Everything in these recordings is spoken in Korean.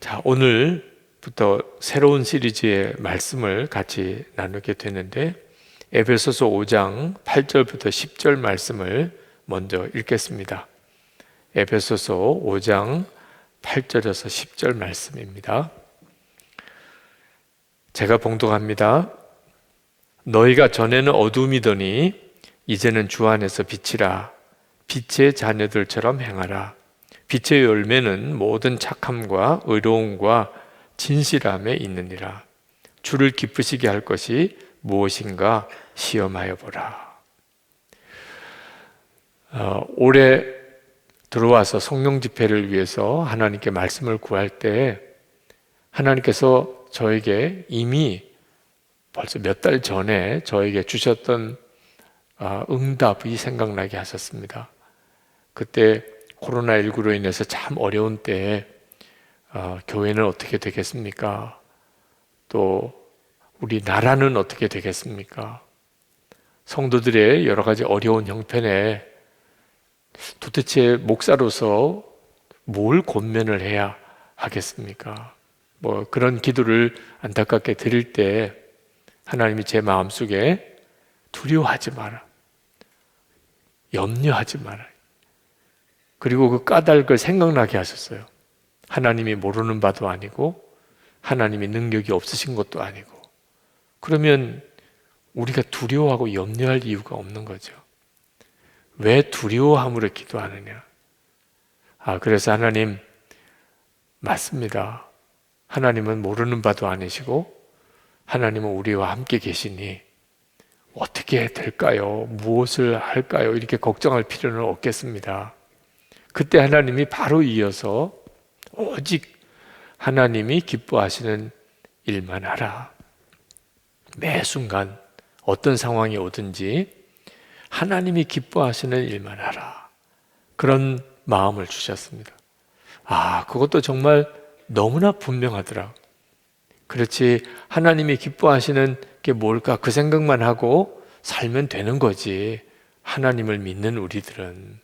자, 오늘부터 새로운 시리즈의 말씀을 같이 나누게 되는데 에베소서 5장 8절부터 10절 말씀을 먼저 읽겠습니다. 에베소서 5장 8절에서 10절 말씀입니다. 제가 봉독합니다. 너희가 전에는 어둠이더니 이제는 주 안에서 빛이라. 빛의 자녀들처럼 행하라. 빛의 열매는 모든 착함과 의로움과 진실함에 있느니라. 주를 기쁘시게 할 것이 무엇인가 시험하여 보라. 올해 들어와서 성령 집회를 위해서 하나님께 말씀을 구할 때 하나님께서 저에게 이미 벌써 몇 달 전에 저에게 주셨던 응답이 생각나게 하셨습니다. 그때 코로나19로 인해서 참 어려운 때에 교회는 어떻게 되겠습니까? 또 우리 나라는 어떻게 되겠습니까? 성도들의 여러 가지 어려운 형편에 도대체 목사로서 뭘 권면을 해야 하겠습니까? 그런 기도를 안타깝게 드릴 때 하나님이 제 마음속에 두려워하지 마라. 염려하지 마라. 그리고 그 까닭을 생각나게 하셨어요. 하나님이 모르는 바도 아니고 하나님이 능력이 없으신 것도 아니고 그러면 우리가 두려워하고 염려할 이유가 없는 거죠. 왜 두려워함으로 기도하느냐? 그래서 하나님 맞습니다. 하나님은 모르는 바도 아니시고 하나님은 우리와 함께 계시니 어떻게 될까요? 무엇을 할까요? 이렇게 걱정할 필요는 없겠습니다. 그때 하나님이 바로 이어서 오직 하나님이 기뻐하시는 일만 하라. 매 순간 어떤 상황이 오든지 하나님이 기뻐하시는 일만 하라. 그런 마음을 주셨습니다. 그것도 정말 너무나 분명하더라. 그렇지, 하나님이 기뻐하시는 게 뭘까? 그 생각만 하고 살면 되는 거지. 하나님을 믿는 우리들은.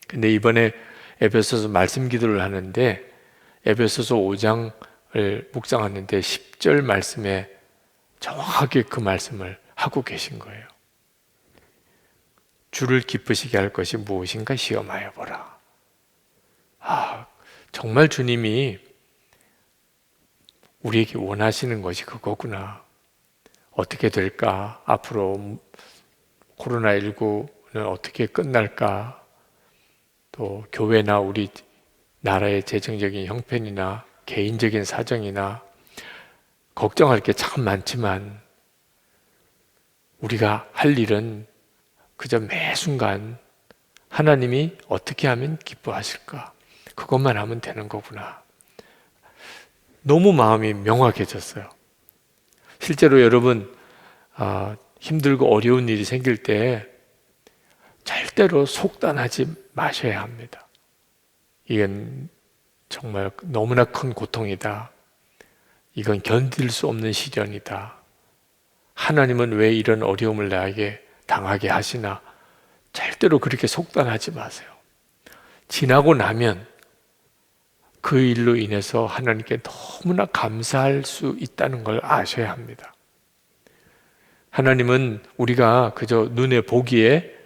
근데 이번에 에베소서 말씀 기도를 하는데 에베소서 5장을 묵상하는데 10절 말씀에 정확하게 그 말씀을 하고 계신 거예요. 주를 기쁘시게 할 것이 무엇인가 시험하여 보라. 정말 주님이 우리에게 원하시는 것이 그거구나. 어떻게 될까? 앞으로 코로나19는 어떻게 끝날까? 또 교회나 우리 나라의 재정적인 형편이나 개인적인 사정이나 걱정할 게 참 많지만 우리가 할 일은 그저 매 순간 하나님이 어떻게 하면 기뻐하실까? 그것만 하면 되는 거구나. 너무 마음이 명확해졌어요. 실제로 여러분 힘들고 어려운 일이 생길 때 절대로 속단하지 마셔야 합니다. 이건 정말 너무나 큰 고통이다. 이건 견딜 수 없는 시련이다. 하나님은 왜 이런 어려움을 나에게 당하게 하시나? 절대로 그렇게 속단하지 마세요. 지나고 나면 그 일로 인해서 하나님께 너무나 감사할 수 있다는 걸 아셔야 합니다. 하나님은 우리가 그저 눈에 보기에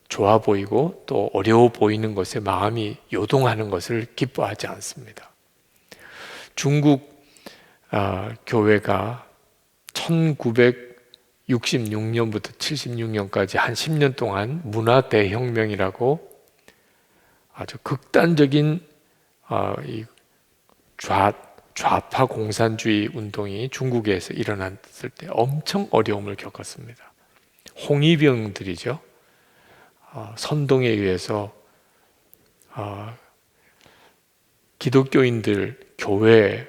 좋아 보이고 또 어려워 보이는 것에 마음이 요동하는 것을 기뻐하지 않습니다. 중국 교회가 1966년부터 76년까지 한 10년 동안 문화 대혁명이라고 아주 극단적인 좌파 공산주의 운동이 중국에서 일어났을 때 엄청 어려움을 겪었습니다. 홍위병들이죠. 선동에 의해서 기독교인들, 교회,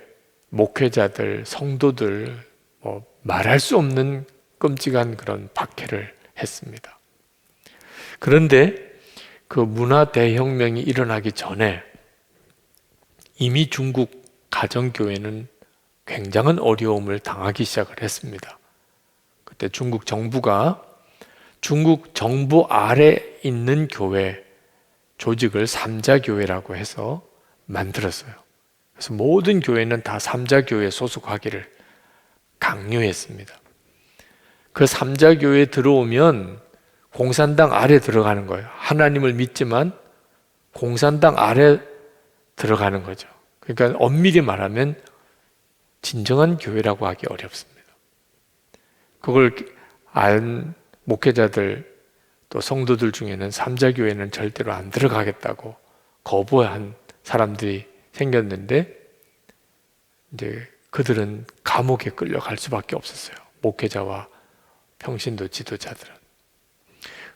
목회자들, 성도들 말할 수 없는 끔찍한 그런 박해를 했습니다. 그런데 그 문화 대혁명이 일어나기 전에 이미 중국 가정교회는 굉장한 어려움을 당하기 시작을 했습니다. 그때 중국 정부가 중국 정부 아래 있는 교회 조직을 삼자교회라고 해서 만들었어요. 그래서 모든 교회는 다 삼자교회에 소속하기를 강요했습니다. 그 삼자교회에 들어오면 공산당 아래 들어가는 거예요. 하나님을 믿지만 공산당 아래 들어가는 거죠. 그러니까 엄밀히 말하면 진정한 교회라고 하기 어렵습니다. 그걸 안 목회자들 또 성도들 중에는 삼자교회는 절대로 안 들어가겠다고 거부한 사람들이 생겼는데, 이제 그들은 감옥에 끌려갈 수밖에 없었어요. 목회자와 평신도 지도자들은.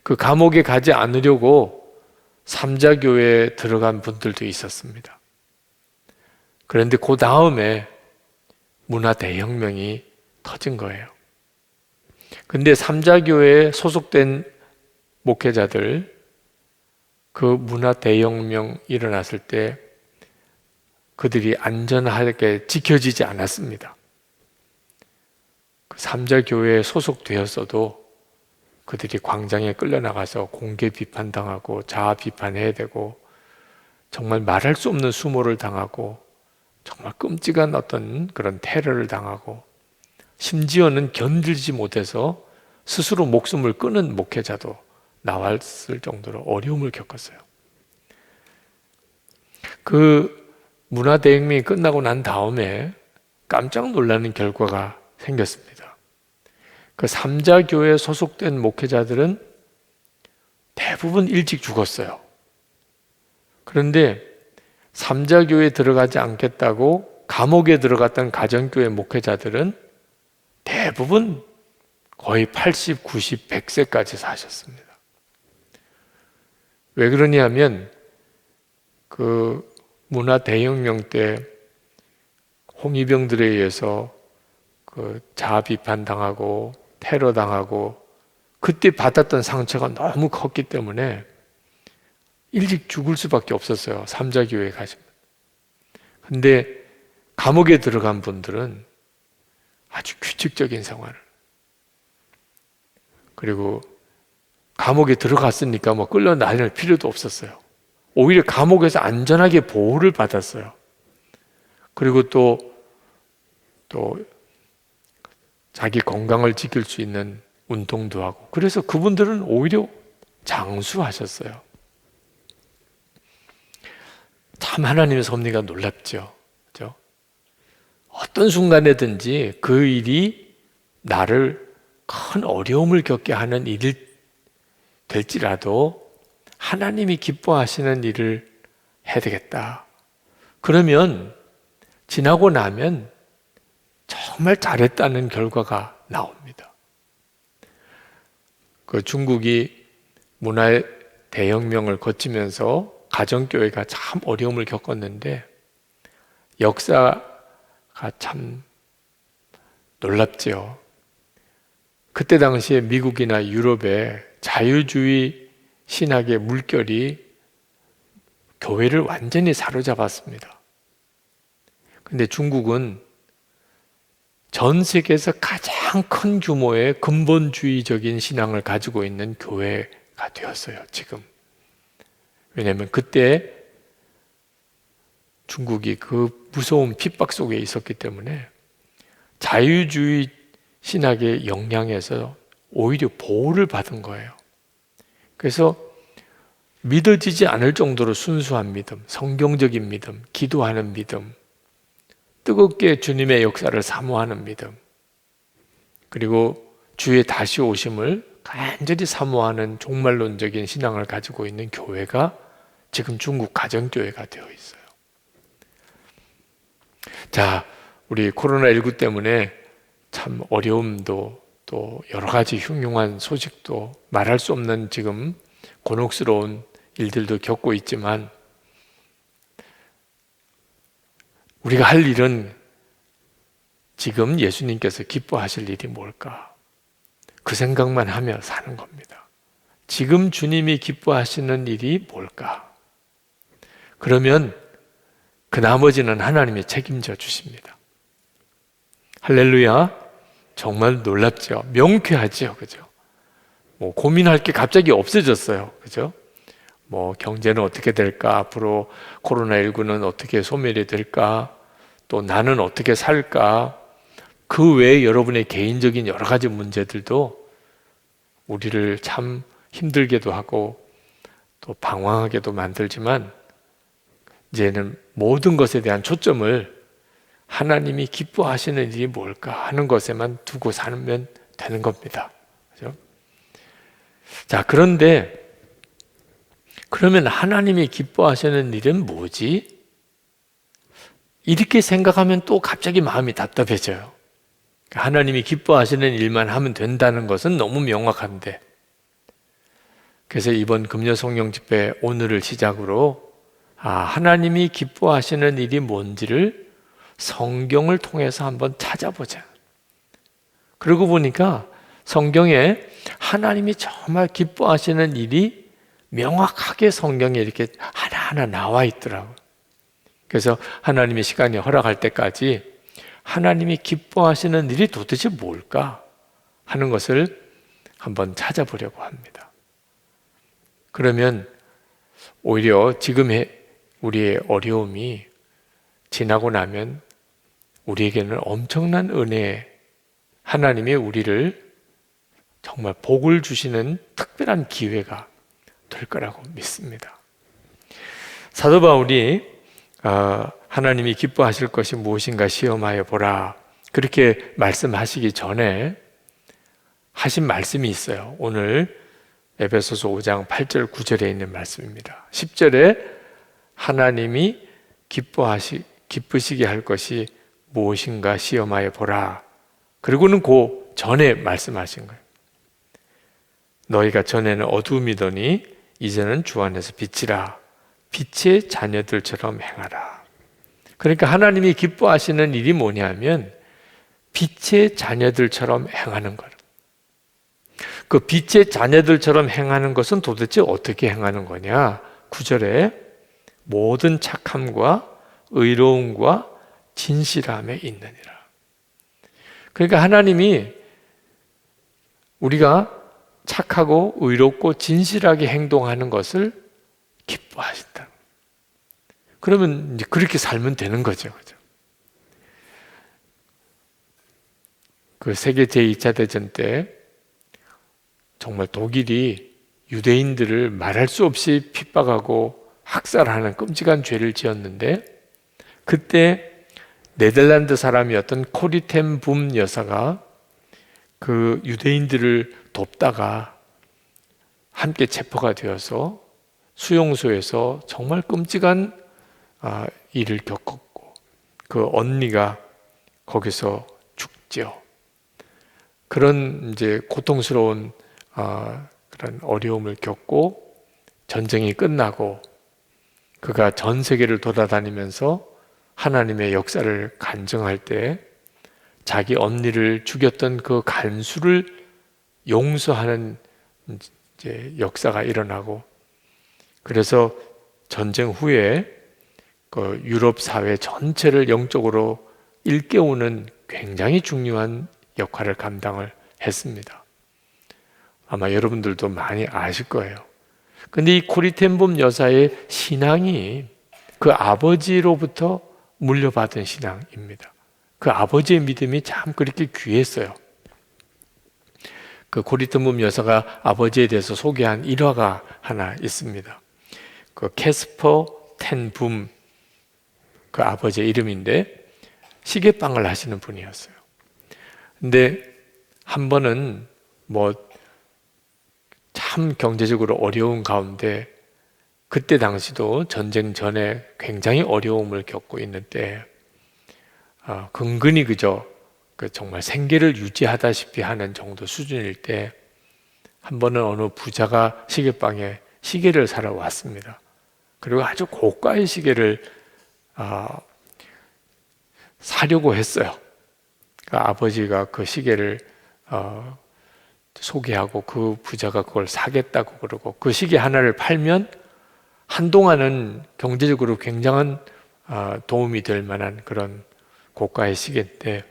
그 감옥에 가지 않으려고 삼자교회에 들어간 분들도 있었습니다. 그런데 그 다음에 문화 대혁명이 터진 거예요. 근데 삼자교회에 소속된 목회자들, 그 문화 대혁명 일어났을 때 그들이 안전하게 지켜지지 않았습니다. 그 삼자교회에 소속되었어도 그들이 광장에 끌려나가서 공개 비판당하고 자아 비판해야 되고 정말 말할 수 없는 수모를 당하고 정말 끔찍한 어떤 그런 테러를 당하고 심지어는 견디지 못해서 스스로 목숨을 끊은 목회자도 나왔을 정도로 어려움을 겪었어요. 그 문화대혁명이 끝나고 난 다음에 깜짝 놀라는 결과가 생겼습니다. 그 삼자교회에 소속된 목회자들은 대부분 일찍 죽었어요. 그런데 삼자교회에 들어가지 않겠다고 감옥에 들어갔던 가정교회 목회자들은 대부분 거의 80, 90, 100세까지 사셨습니다. 왜 그러냐면 그 문화 대혁명 때 홍위병들에 의해서 그 자아 비판 당하고 테러 당하고 그때 받았던 상처가 너무 컸기 때문에 일찍 죽을 수밖에 없었어요. 삼자교회에 가시면. 근데 감옥에 들어간 분들은 아주 규칙적인 생활을, 그리고 감옥에 들어갔으니까 뭐 끌려 다닐 필요도 없었어요. 오히려 감옥에서 안전하게 보호를 받았어요. 그리고 또 자기 건강을 지킬 수 있는 운동도 하고, 그래서 그분들은 오히려 장수하셨어요. 참 하나님의 섭리가 놀랍죠. 그렇죠? 어떤 순간에든지 그 일이 나를 큰 어려움을 겪게 하는 일이 될지라도 하나님이 기뻐하시는 일을 해야 되겠다. 그러면 지나고 나면 정말 잘했다는 결과가 나옵니다. 그 중국이 문화의 대혁명을 거치면서 가정교회가 참 어려움을 겪었는데 역사가 참 놀랍죠. 그때 당시에 미국이나 유럽의 자유주의 신학의 물결이 교회를 완전히 사로잡았습니다. 근데 중국은 전 세계에서 가장 큰 규모의 근본주의적인 신앙을 가지고 있는 교회가 되었어요, 지금. 왜냐하면 그때 중국이 그 무서운 핍박 속에 있었기 때문에 자유주의 신학의 영향에서 오히려 보호를 받은 거예요. 그래서 믿어지지 않을 정도로 순수한 믿음, 성경적인 믿음, 기도하는 믿음, 뜨겁게 주님의 역사를 사모하는 믿음, 그리고 주의 다시 오심을 간절히 사모하는 종말론적인 신앙을 가지고 있는 교회가 지금 중국 가정교회가 되어 있어요. 자, 우리 코로나19 때문에 참 어려움도 또 여러 가지 흉흉한 소식도 말할 수 없는 지금 곤혹스러운 일들도 겪고 있지만 우리가 할 일은 지금 예수님께서 기뻐하실 일이 뭘까? 그 생각만 하며 사는 겁니다. 지금 주님이 기뻐하시는 일이 뭘까? 그러면 그 나머지는 하나님이 책임져 주십니다. 할렐루야. 정말 놀랍죠. 명쾌하죠. 그죠? 뭐 고민할 게 갑자기 없어졌어요. 그죠? 뭐 경제는 어떻게 될까? 앞으로 코로나19는 어떻게 소멸이 될까? 또 나는 어떻게 살까? 그 외에 여러분의 개인적인 여러 가지 문제들도 우리를 참 힘들게도 하고 또 방황하게도 만들지만, 이제는 모든 것에 대한 초점을 하나님이 기뻐하시는 일이 뭘까 하는 것에만 두고 살면 되는 겁니다. 그죠? 자, 그런데 그러면 하나님이 기뻐하시는 일은 뭐지? 이렇게 생각하면 또 갑자기 마음이 답답해져요. 하나님이 기뻐하시는 일만 하면 된다는 것은 너무 명확한데, 그래서 이번 금요 성령 집회 오늘을 시작으로 하나님이 기뻐하시는 일이 뭔지를 성경을 통해서 한번 찾아보자. 그러고 보니까 성경에 하나님이 정말 기뻐하시는 일이 명확하게 성경에 이렇게 하나하나 나와 있더라고요. 그래서 하나님의 시간이 허락할 때까지 하나님이 기뻐하시는 일이 도대체 뭘까 하는 것을 한번 찾아보려고 합니다. 그러면 오히려 지금의 우리의 어려움이 지나고 나면 우리에게는 엄청난 은혜, 하나님이 우리를 정말 복을 주시는 특별한 기회가 될 거라고 믿습니다. 사도 바울이 하나님이 기뻐하실 것이 무엇인가 시험하여 보라, 그렇게 말씀하시기 전에 하신 말씀이 있어요. 오늘 에베소서 5장 8절 9절에 있는 말씀입니다. 10절에 하나님이 기쁘시게 할 것이 무엇인가 시험하여 보라. 그리고는 그 전에 말씀하신 거예요. 너희가 전에는 어두움이더니 이제는 주 안에서 빛이라. 빛의 자녀들처럼 행하라. 그러니까 하나님이 기뻐하시는 일이 뭐냐면 빛의 자녀들처럼 행하는 거예요. 그 빛의 자녀들처럼 행하는 것은 도대체 어떻게 행하는 거냐? 9절에 모든 착함과 의로움과 진실함에 있느니라. 그러니까 하나님이 우리가 착하고 의롭고 진실하게 행동하는 것을 기뻐하신다. 그러면 이제 그렇게 살면 되는 거죠. 그죠? 그 세계 제2차 대전 때 정말 독일이 유대인들을 말할 수 없이 핍박하고 학살하는 끔찍한 죄를 지었는데, 그때 네덜란드 사람이었던 코리 텐 붐 여사가 그 유대인들을 돕다가 함께 체포가 되어서 수용소에서 정말 끔찍한 일을 겪었고, 그 언니가 거기서 죽죠. 그런 이제 고통스러운 그런 어려움을 겪고 전쟁이 끝나고 그가 전 세계를 돌아다니면서 하나님의 역사를 간증할 때 자기 언니를 죽였던 그 간수를 용서하는 이제 역사가 일어나고, 그래서 전쟁 후에 그 유럽 사회 전체를 영적으로 일깨우는 굉장히 중요한 역할을 감당을 했습니다. 아마 여러분들도 많이 아실 거예요. 근데 이 코리텐봄 여사의 신앙이 그 아버지로부터 물려받은 신앙입니다. 그 아버지의 믿음이 참 그렇게 귀했어요. 그 코리텐봄 여사가 아버지에 대해서 소개한 일화가 하나 있습니다. 그 캐스퍼 텐붐, 그 아버지의 이름인데 시계빵을 하시는 분이었어요. 근데 한 번은 참 경제적으로 어려운 가운데, 그때 당시도 전쟁 전에 굉장히 어려움을 겪고 있는 때 근근히 그저 정말 생계를 유지하다시피 하는 정도 수준일 때 한 번은 어느 부자가 시계방에 시계를 사러 왔습니다. 그리고 아주 고가의 시계를 사려고 했어요. 그러니까 아버지가 그 시계를 소개하고 그 부자가 그걸 사겠다고 그러고, 그 시계 하나를 팔면 한동안은 경제적으로 굉장한 도움이 될 만한 그런 고가의 시계인데,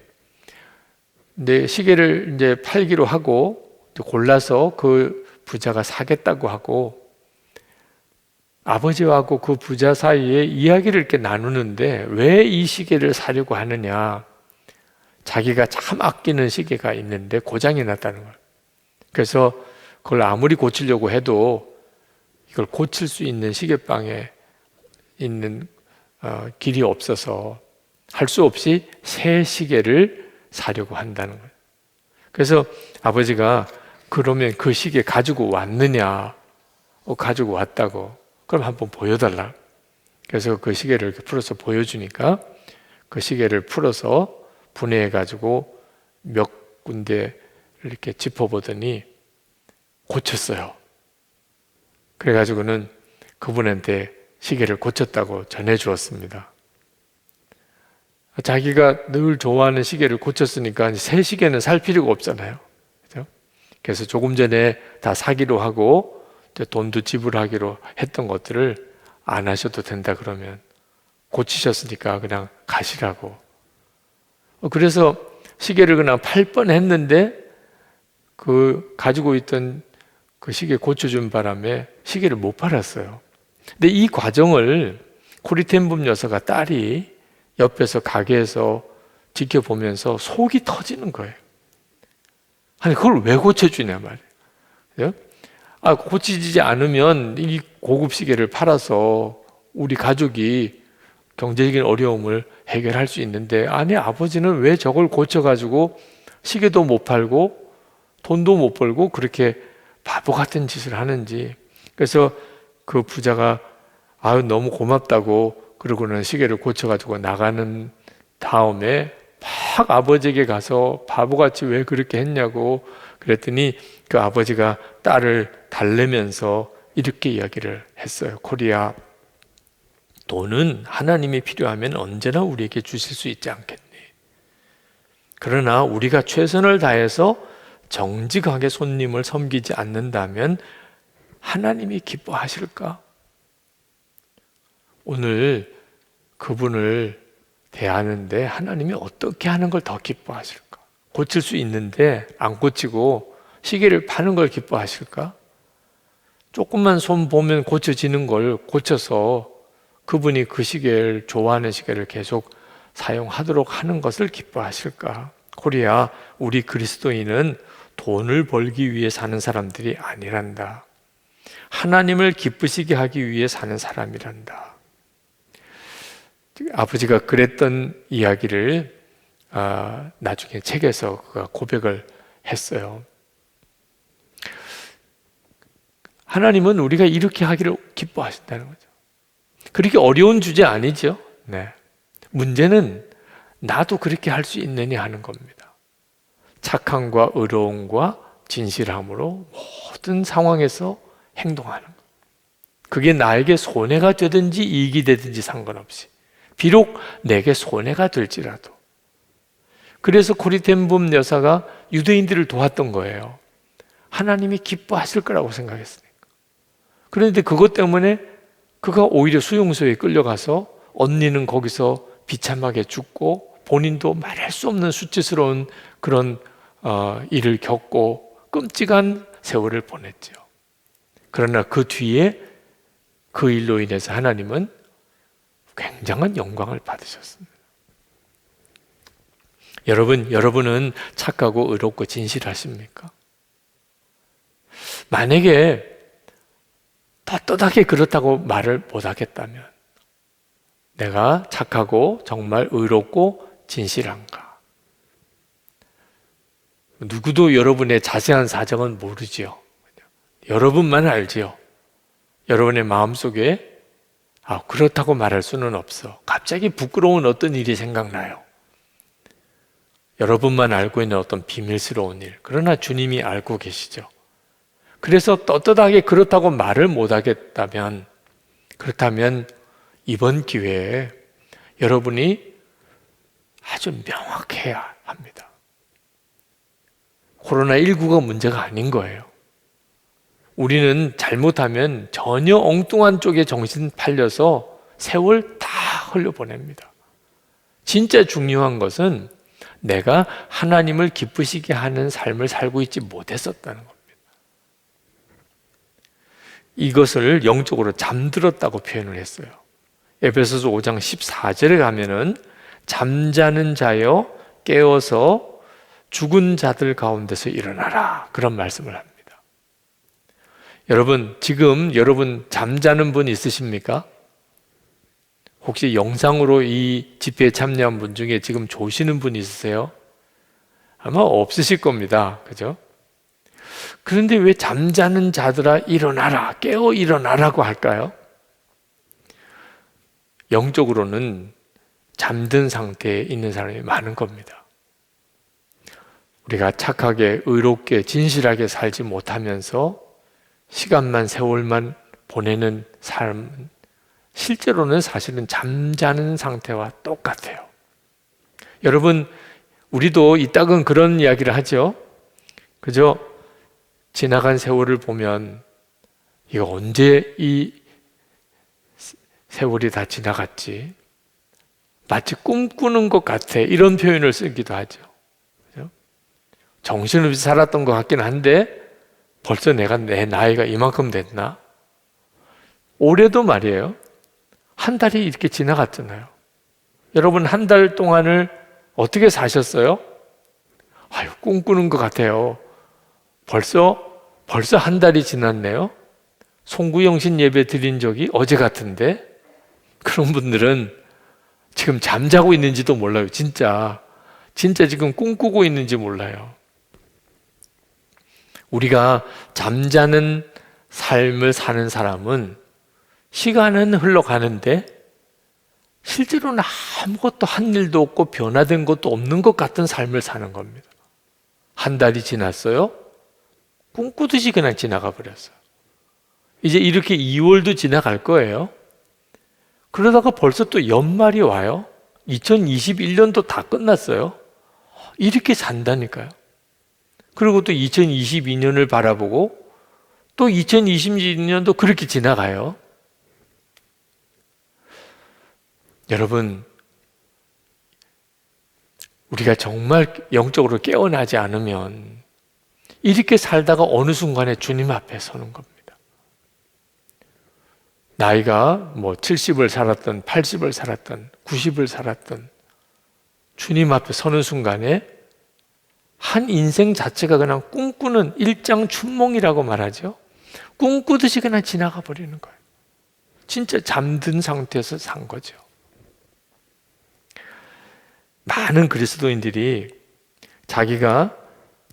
근데 시계를 이제 팔기로 하고 골라서 그 부자가 사겠다고 하고 아버지하고 그 부자 사이에 이야기를 이렇게 나누는데 왜 이 시계를 사려고 하느냐. 자기가 참 아끼는 시계가 있는데 고장이 났다는 거예요. 그래서 그걸 아무리 고치려고 해도 이걸 고칠 수 있는 시계방에 있는 길이 없어서 할 수 없이 새 시계를 사려고 한다는 거예요. 그래서 아버지가 그러면 그 시계 가지고 왔느냐? 가지고 왔다고. 그럼 한번 보여달라. 그래서 그 시계를 이렇게 풀어서 보여주니까 그 시계를 풀어서 분해해가지고 몇 군데를 이렇게 짚어보더니 고쳤어요. 그래가지고는 그분한테 시계를 고쳤다고 전해주었습니다. 자기가 늘 좋아하는 시계를 고쳤으니까 새 시계는 살 필요가 없잖아요. 그렇죠? 그래서 조금 전에 다 사기로 하고 돈도 지불하기로 했던 것들을 안 하셔도 된다 그러면 고치셨으니까 그냥 가시라고. 그래서 시계를 그냥 팔 뻔했는데 그 가지고 있던 그 시계 고쳐준 바람에 시계를 못 팔았어요. 근데 이 과정을 코리텐붐 여사가 딸이 옆에서 가게에서 지켜보면서 속이 터지는 거예요. 아니 그걸 왜 고쳐주냐 말이에요. 고치지 않으면 이 고급 시계를 팔아서 우리 가족이 경제적인 어려움을 해결할 수 있는데 아니 아버지는 왜 저걸 고쳐가지고 시계도 못 팔고 돈도 못 벌고 그렇게 바보 같은 짓을 하는지. 그래서 그 부자가 너무 고맙다고 그러고는 시계를 고쳐가지고 나가는 다음에 막 아버지에게 가서 바보같이 왜 그렇게 했냐고 그랬더니 그 아버지가 딸을 달래면서 이렇게 이야기를 했어요. 코리아, 돈은 하나님이 필요하면 언제나 우리에게 주실 수 있지 않겠니? 그러나 우리가 최선을 다해서 정직하게 손님을 섬기지 않는다면 하나님이 기뻐하실까? 오늘 그분을 대하는데 하나님이 어떻게 하는 걸 더 기뻐하실까? 고칠 수 있는데 안 고치고 시계를 파는 걸 기뻐하실까? 조금만 손 보면 고쳐지는 걸 고쳐서 그분이 그 시계를 좋아하는 시계를 계속 사용하도록 하는 것을 기뻐하실까? 코리아, 우리 그리스도인은 돈을 벌기 위해 사는 사람들이 아니란다. 하나님을 기쁘시게 하기 위해 사는 사람이란다. 아버지가 그랬던 이야기를 나중에 책에서 그가 고백을 했어요. 하나님은 우리가 이렇게 하기를 기뻐하신다는 거죠. 그렇게 어려운 주제 아니죠. 네. 문제는 나도 그렇게 할 수 있느냐 하는 겁니다. 착함과 의로움과 진실함으로 모든 상황에서 행동하는 것. 그게 나에게 손해가 되든지 이익이 되든지 상관없이 비록 내게 손해가 될지라도. 그래서 코리텐붐 여사가 유대인들을 도왔던 거예요. 하나님이 기뻐하실 거라고 생각했으니까. 그런데 그것 때문에 그가 오히려 수용소에 끌려가서 언니는 거기서 비참하게 죽고 본인도 말할 수 없는 수치스러운 그런 일을 겪고 끔찍한 세월을 보냈죠. 그러나 그 뒤에 그 일로 인해서 하나님은 굉장한 영광을 받으셨습니다. 여러분은 착하고 의롭고 진실하십니까? 만약에 떳떳하게 그렇다고 말을 못하겠다면 내가 착하고 정말 의롭고 진실한가? 누구도 여러분의 자세한 사정은 모르지요. 여러분만 알지요. 여러분의 마음속에 그렇다고 말할 수는 없어. 갑자기 부끄러운 어떤 일이 생각나요. 여러분만 알고 있는 어떤 비밀스러운 일. 그러나 주님이 알고 계시죠. 그래서 떳떳하게 그렇다고 말을 못하겠다면 그렇다면 이번 기회에 여러분이 아주 명확해야 합니다. 코로나19가 문제가 아닌 거예요. 우리는 잘못하면 전혀 엉뚱한 쪽에 정신 팔려서 세월 다 흘려보냅니다. 진짜 중요한 것은 내가 하나님을 기쁘시게 하는 삶을 살고 있지 못했었다는 겁니다. 이것을 영적으로 잠들었다고 표현을 했어요. 에베소서 5장 14절에 가면은 잠자는 자여 깨어서 죽은 자들 가운데서 일어나라, 그런 말씀을 합니다. 여러분, 지금 여러분 잠자는 분 있으십니까? 혹시 영상으로 이 집회에 참여한 분 중에 지금 조시는 분 있으세요? 아마 없으실 겁니다. 그죠? 그런데 왜 잠자는 자들아 일어나라, 깨어 일어나라고 할까요? 영적으로는 잠든 상태에 있는 사람이 많은 겁니다. 우리가 착하게, 의롭게, 진실하게 살지 못하면서 시간만, 세월만 보내는 삶은 실제로는 사실은 잠자는 상태와 똑같아요. 여러분, 우리도 이따금 그런 이야기를 하죠. 그죠? 지나간 세월을 보면 이거 언제 이 세월이 다 지나갔지? 마치 꿈꾸는 것 같아, 이런 표현을 쓰기도 하죠. 그죠? 정신없이 살았던 것 같긴 한데 벌써 내가 내 나이가 이만큼 됐나? 올해도 말이에요. 한 달이 이렇게 지나갔잖아요. 여러분, 한 달 동안을 어떻게 사셨어요? 아유, 꿈꾸는 것 같아요. 벌써 한 달이 지났네요. 송구영신 예배 드린 적이 어제 같은데, 그런 분들은 지금 잠자고 있는지도 몰라요. 진짜 지금 꿈꾸고 있는지 몰라요. 우리가 잠자는 삶을 사는 사람은 시간은 흘러가는데 실제로는 아무것도 한 일도 없고 변화된 것도 없는 것 같은 삶을 사는 겁니다. 한 달이 지났어요. 꿈꾸듯이 그냥 지나가 버렸어요. 이제 이렇게 2월도 지나갈 거예요. 그러다가 벌써 또 연말이 와요. 2021년도 다 끝났어요. 이렇게 산다니까요. 그리고 또 2022년을 바라보고 또 2022년도 그렇게 지나가요. 여러분, 우리가 정말 영적으로 깨어나지 않으면 이렇게 살다가 어느 순간에 주님 앞에 서는 겁니다. 나이가 70을 살았던 80을 살았던 90을 살았던 주님 앞에 서는 순간에 한 인생 자체가 그냥 꿈꾸는 일장춘몽이라고 말하죠. 꿈꾸듯이 그냥 지나가 버리는 거예요. 진짜 잠든 상태에서 산 거죠. 많은 그리스도인들이 자기가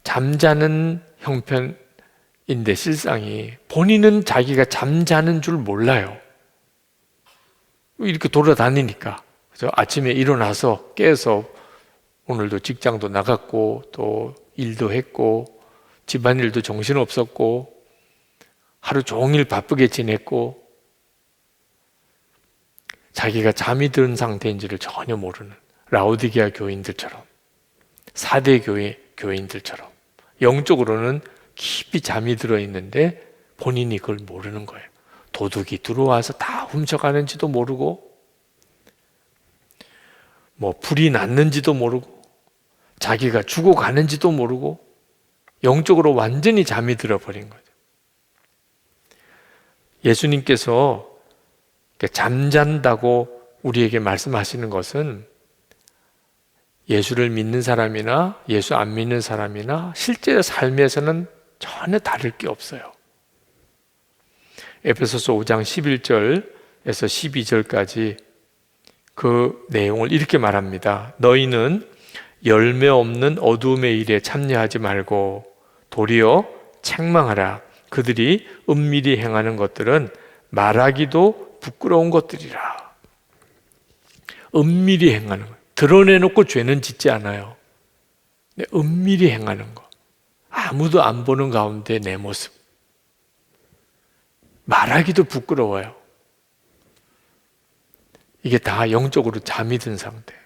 잠자는 형편인데 실상이 본인은 자기가 잠자는 줄 몰라요. 이렇게 돌아다니니까. 그래서 아침에 일어나서 깨서 오늘도 직장도 나갔고 또 일도 했고 집안일도 정신없었고 하루 종일 바쁘게 지냈고 자기가 잠이 든 상태인지를 전혀 모르는 라오디게아 교인들처럼, 사대 교인들처럼 영적으로는 깊이 잠이 들어있는데 본인이 그걸 모르는 거예요. 도둑이 들어와서 다 훔쳐가는지도 모르고 불이 났는지도 모르고 자기가 죽어가는지도 모르고 영적으로 완전히 잠이 들어버린 거죠. 예수님께서 잠잔다고 우리에게 말씀하시는 것은 예수를 믿는 사람이나 예수 안 믿는 사람이나 실제 삶에서는 전혀 다를 게 없어요. 에베소서 5장 11절에서 12절까지 그 내용을 이렇게 말합니다. 너희는 열매 없는 어두움의 일에 참여하지 말고 도리어 책망하라. 그들이 은밀히 행하는 것들은 말하기도 부끄러운 것들이라. 은밀히 행하는 것. 드러내놓고 죄는 짓지 않아요. 은밀히 행하는 것. 아무도 안 보는 가운데 내 모습. 말하기도 부끄러워요. 이게 다 영적으로 잠이 든 상태예요.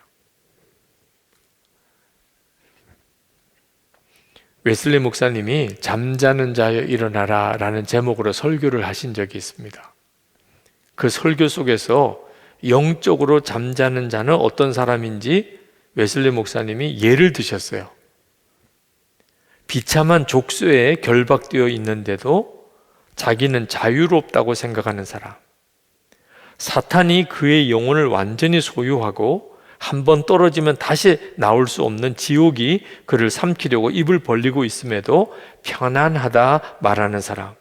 웨슬리 목사님이 잠자는 자여 일어나라 라는 제목으로 설교를 하신 적이 있습니다. 그 설교 속에서 영적으로 잠자는 자는 어떤 사람인지 웨슬리 목사님이 예를 드셨어요. 비참한 족쇄에 결박되어 있는데도 자기는 자유롭다고 생각하는 사람, 사탄이 그의 영혼을 완전히 소유하고 한번 떨어지면 다시 나올 수 없는 지옥이 그를 삼키려고 입을 벌리고 있음에도 편안하다 말하는 사람,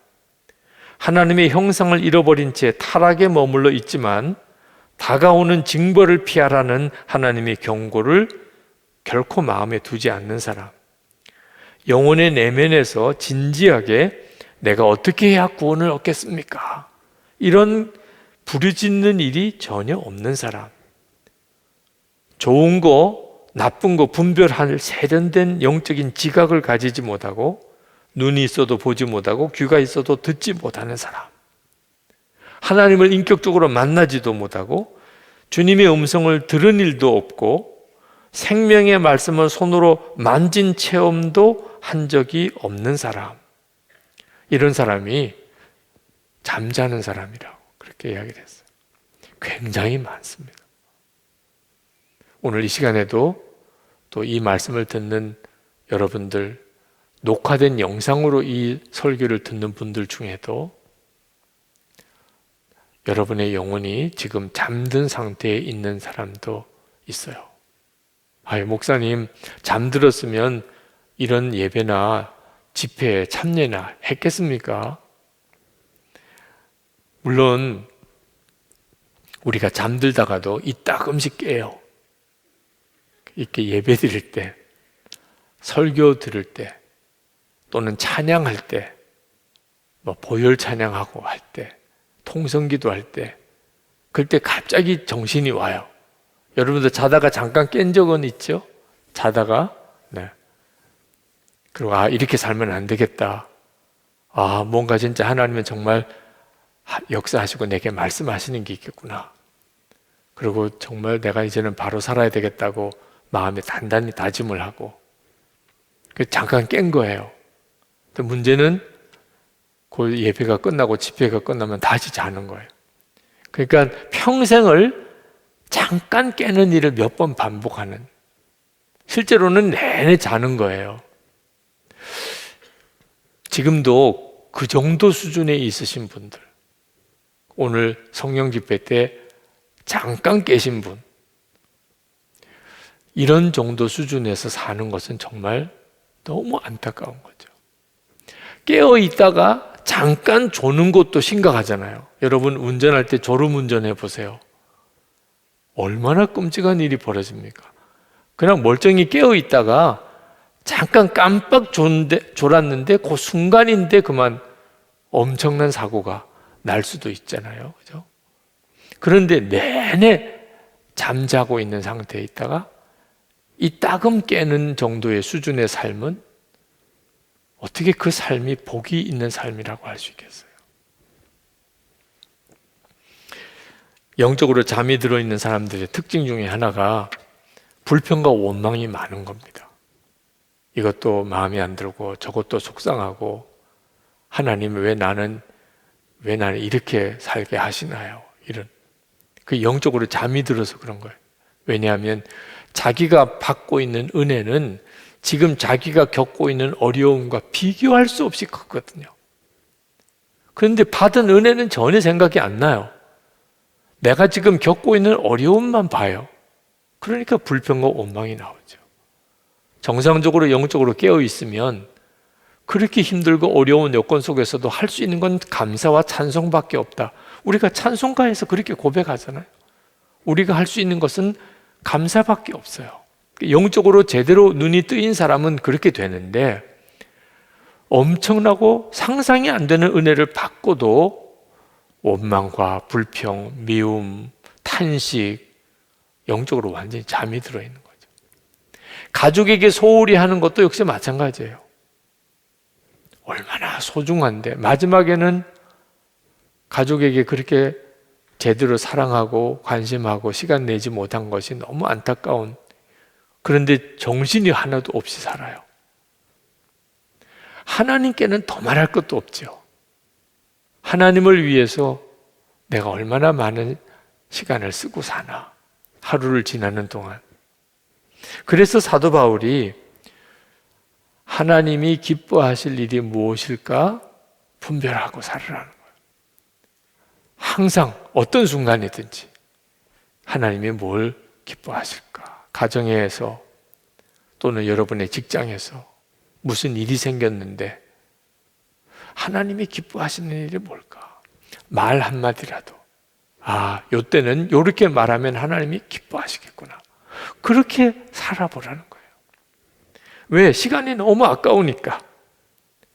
하나님의 형상을 잃어버린 채 타락에 머물러 있지만 다가오는 징벌을 피하라는 하나님의 경고를 결코 마음에 두지 않는 사람, 영혼의 내면에서 진지하게 내가 어떻게 해야 구원을 얻겠습니까? 이런 부르짖는 일이 전혀 없는 사람, 좋은 거, 나쁜 거 분별할 세련된 영적인 지각을 가지지 못하고 눈이 있어도 보지 못하고 귀가 있어도 듣지 못하는 사람, 하나님을 인격적으로 만나지도 못하고 주님의 음성을 들은 일도 없고 생명의 말씀을 손으로 만진 체험도 한 적이 없는 사람, 이런 사람이 잠자는 사람이라고 그렇게 이야기를 했어요. 굉장히 많습니다. 오늘 이 시간에도 또 이 말씀을 듣는 여러분들, 녹화된 영상으로 이 설교를 듣는 분들 중에도 여러분의 영혼이 지금 잠든 상태에 있는 사람도 있어요. 목사님, 잠들었으면 이런 예배나 집회에 참여나 했겠습니까? 물론 우리가 잠들다가도 이따금씩 깨요. 이렇게 예배 드릴 때, 설교 들을 때, 또는 찬양할 때, 보혈 찬양하고 할 때, 통성기도 할 때, 그때 갑자기 정신이 와요. 여러분들 자다가 잠깐 깬 적은 있죠? 자다가, 네. 그리고 이렇게 살면 안 되겠다. 뭔가 진짜 하나님은 정말 역사하시고 내게 말씀하시는 게 있겠구나. 그리고 정말 내가 이제는 바로 살아야 되겠다고 마음에 단단히 다짐을 하고 잠깐 깬 거예요. 근데 문제는 그 예배가 끝나고 집회가 끝나면 다시 자는 거예요. 그러니까 평생을 잠깐 깨는 일을 몇 번 반복하는, 실제로는 내내 자는 거예요. 지금도 그 정도 수준에 있으신 분들, 오늘 성령 집회 때 잠깐 깨신 분, 이런 정도 수준에서 사는 것은 정말 너무 안타까운 거죠. 깨어 있다가 잠깐 조는 것도 심각하잖아요. 여러분 운전할 때 졸음운전 해보세요. 얼마나 끔찍한 일이 벌어집니까? 그냥 멀쩡히 깨어 있다가 잠깐 깜빡 졸았는데 그 순간인데 그만 엄청난 사고가 날 수도 있잖아요. 그죠? 그런데 내내 잠자고 있는 상태에 있다가 이따금 깨는 정도의 수준의 삶은 어떻게 그 삶이 복이 있는 삶이라고 할 수 있겠어요? 영적으로 잠이 들어있는 사람들의 특징 중에 하나가 불평과 원망이 많은 겁니다. 이것도 마음에 안 들고 저것도 속상하고, 하나님 왜 나는 이렇게 살게 하시나요? 이런, 그 영적으로 잠이 들어서 그런 거예요. 왜냐하면 자기가 받고 있는 은혜는 지금 자기가 겪고 있는 어려움과 비교할 수 없이 컸거든요. 그런데 받은 은혜는 전혀 생각이 안 나요. 내가 지금 겪고 있는 어려움만 봐요. 그러니까 불평과 원망이 나오죠. 정상적으로 영적으로 깨어 있으면 그렇게 힘들고 어려운 여건 속에서도 할 수 있는 건 감사와 찬송밖에 없다. 우리가 찬송가에서 그렇게 고백하잖아요. 우리가 할 수 있는 것은 감사밖에 없어요. 영적으로 제대로 눈이 뜨인 사람은 그렇게 되는데, 엄청나고 상상이 안 되는 은혜를 받고도 원망과 불평, 미움, 탄식, 영적으로 완전히 잠이 들어있는 거죠. 가족에게 소홀히 하는 것도 역시 마찬가지예요. 얼마나 소중한데 마지막에는 가족에게 그렇게 제대로 사랑하고 관심하고 시간 내지 못한 것이 너무 안타까운, 그런데 정신이 하나도 없이 살아요. 하나님께는 더 말할 것도 없죠. 하나님을 위해서 내가 얼마나 많은 시간을 쓰고 사나, 하루를 지나는 동안. 그래서 사도 바울이 하나님이 기뻐하실 일이 무엇일까 분별하고 살으라는 거예요. 항상 어떤 순간이든지 하나님이 뭘 기뻐하실까? 가정에서 또는 여러분의 직장에서 무슨 일이 생겼는데 하나님이 기뻐하시는 일이 뭘까? 말 한마디라도 요때는 요렇게 말하면 하나님이 기뻐하시겠구나. 그렇게 살아보라는 거예요. 왜? 시간이 너무 아까우니까.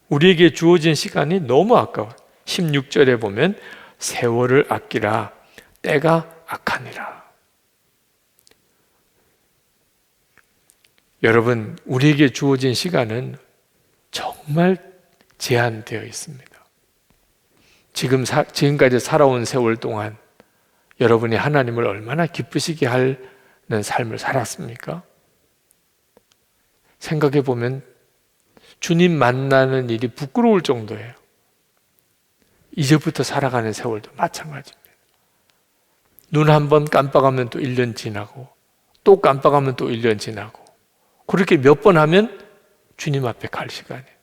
우리에게 주어진 시간이 너무 아까워요. 16절에 보면 세월을 아끼라 때가 악하니라. 여러분, 우리에게 주어진 시간은 정말 제한되어 있습니다. 지금까지 살아온 세월 동안 여러분이 하나님을 얼마나 기쁘시게 하는 삶을 살았습니까? 생각해 보면 주님 만나는 일이 부끄러울 정도예요. 이제부터 살아가는 세월도 마찬가지입니다. 눈 한 번 깜빡하면 또 1년 지나고 또 깜빡하면 또 1년 지나고 그렇게 몇 번 하면 주님 앞에 갈 시간이에요.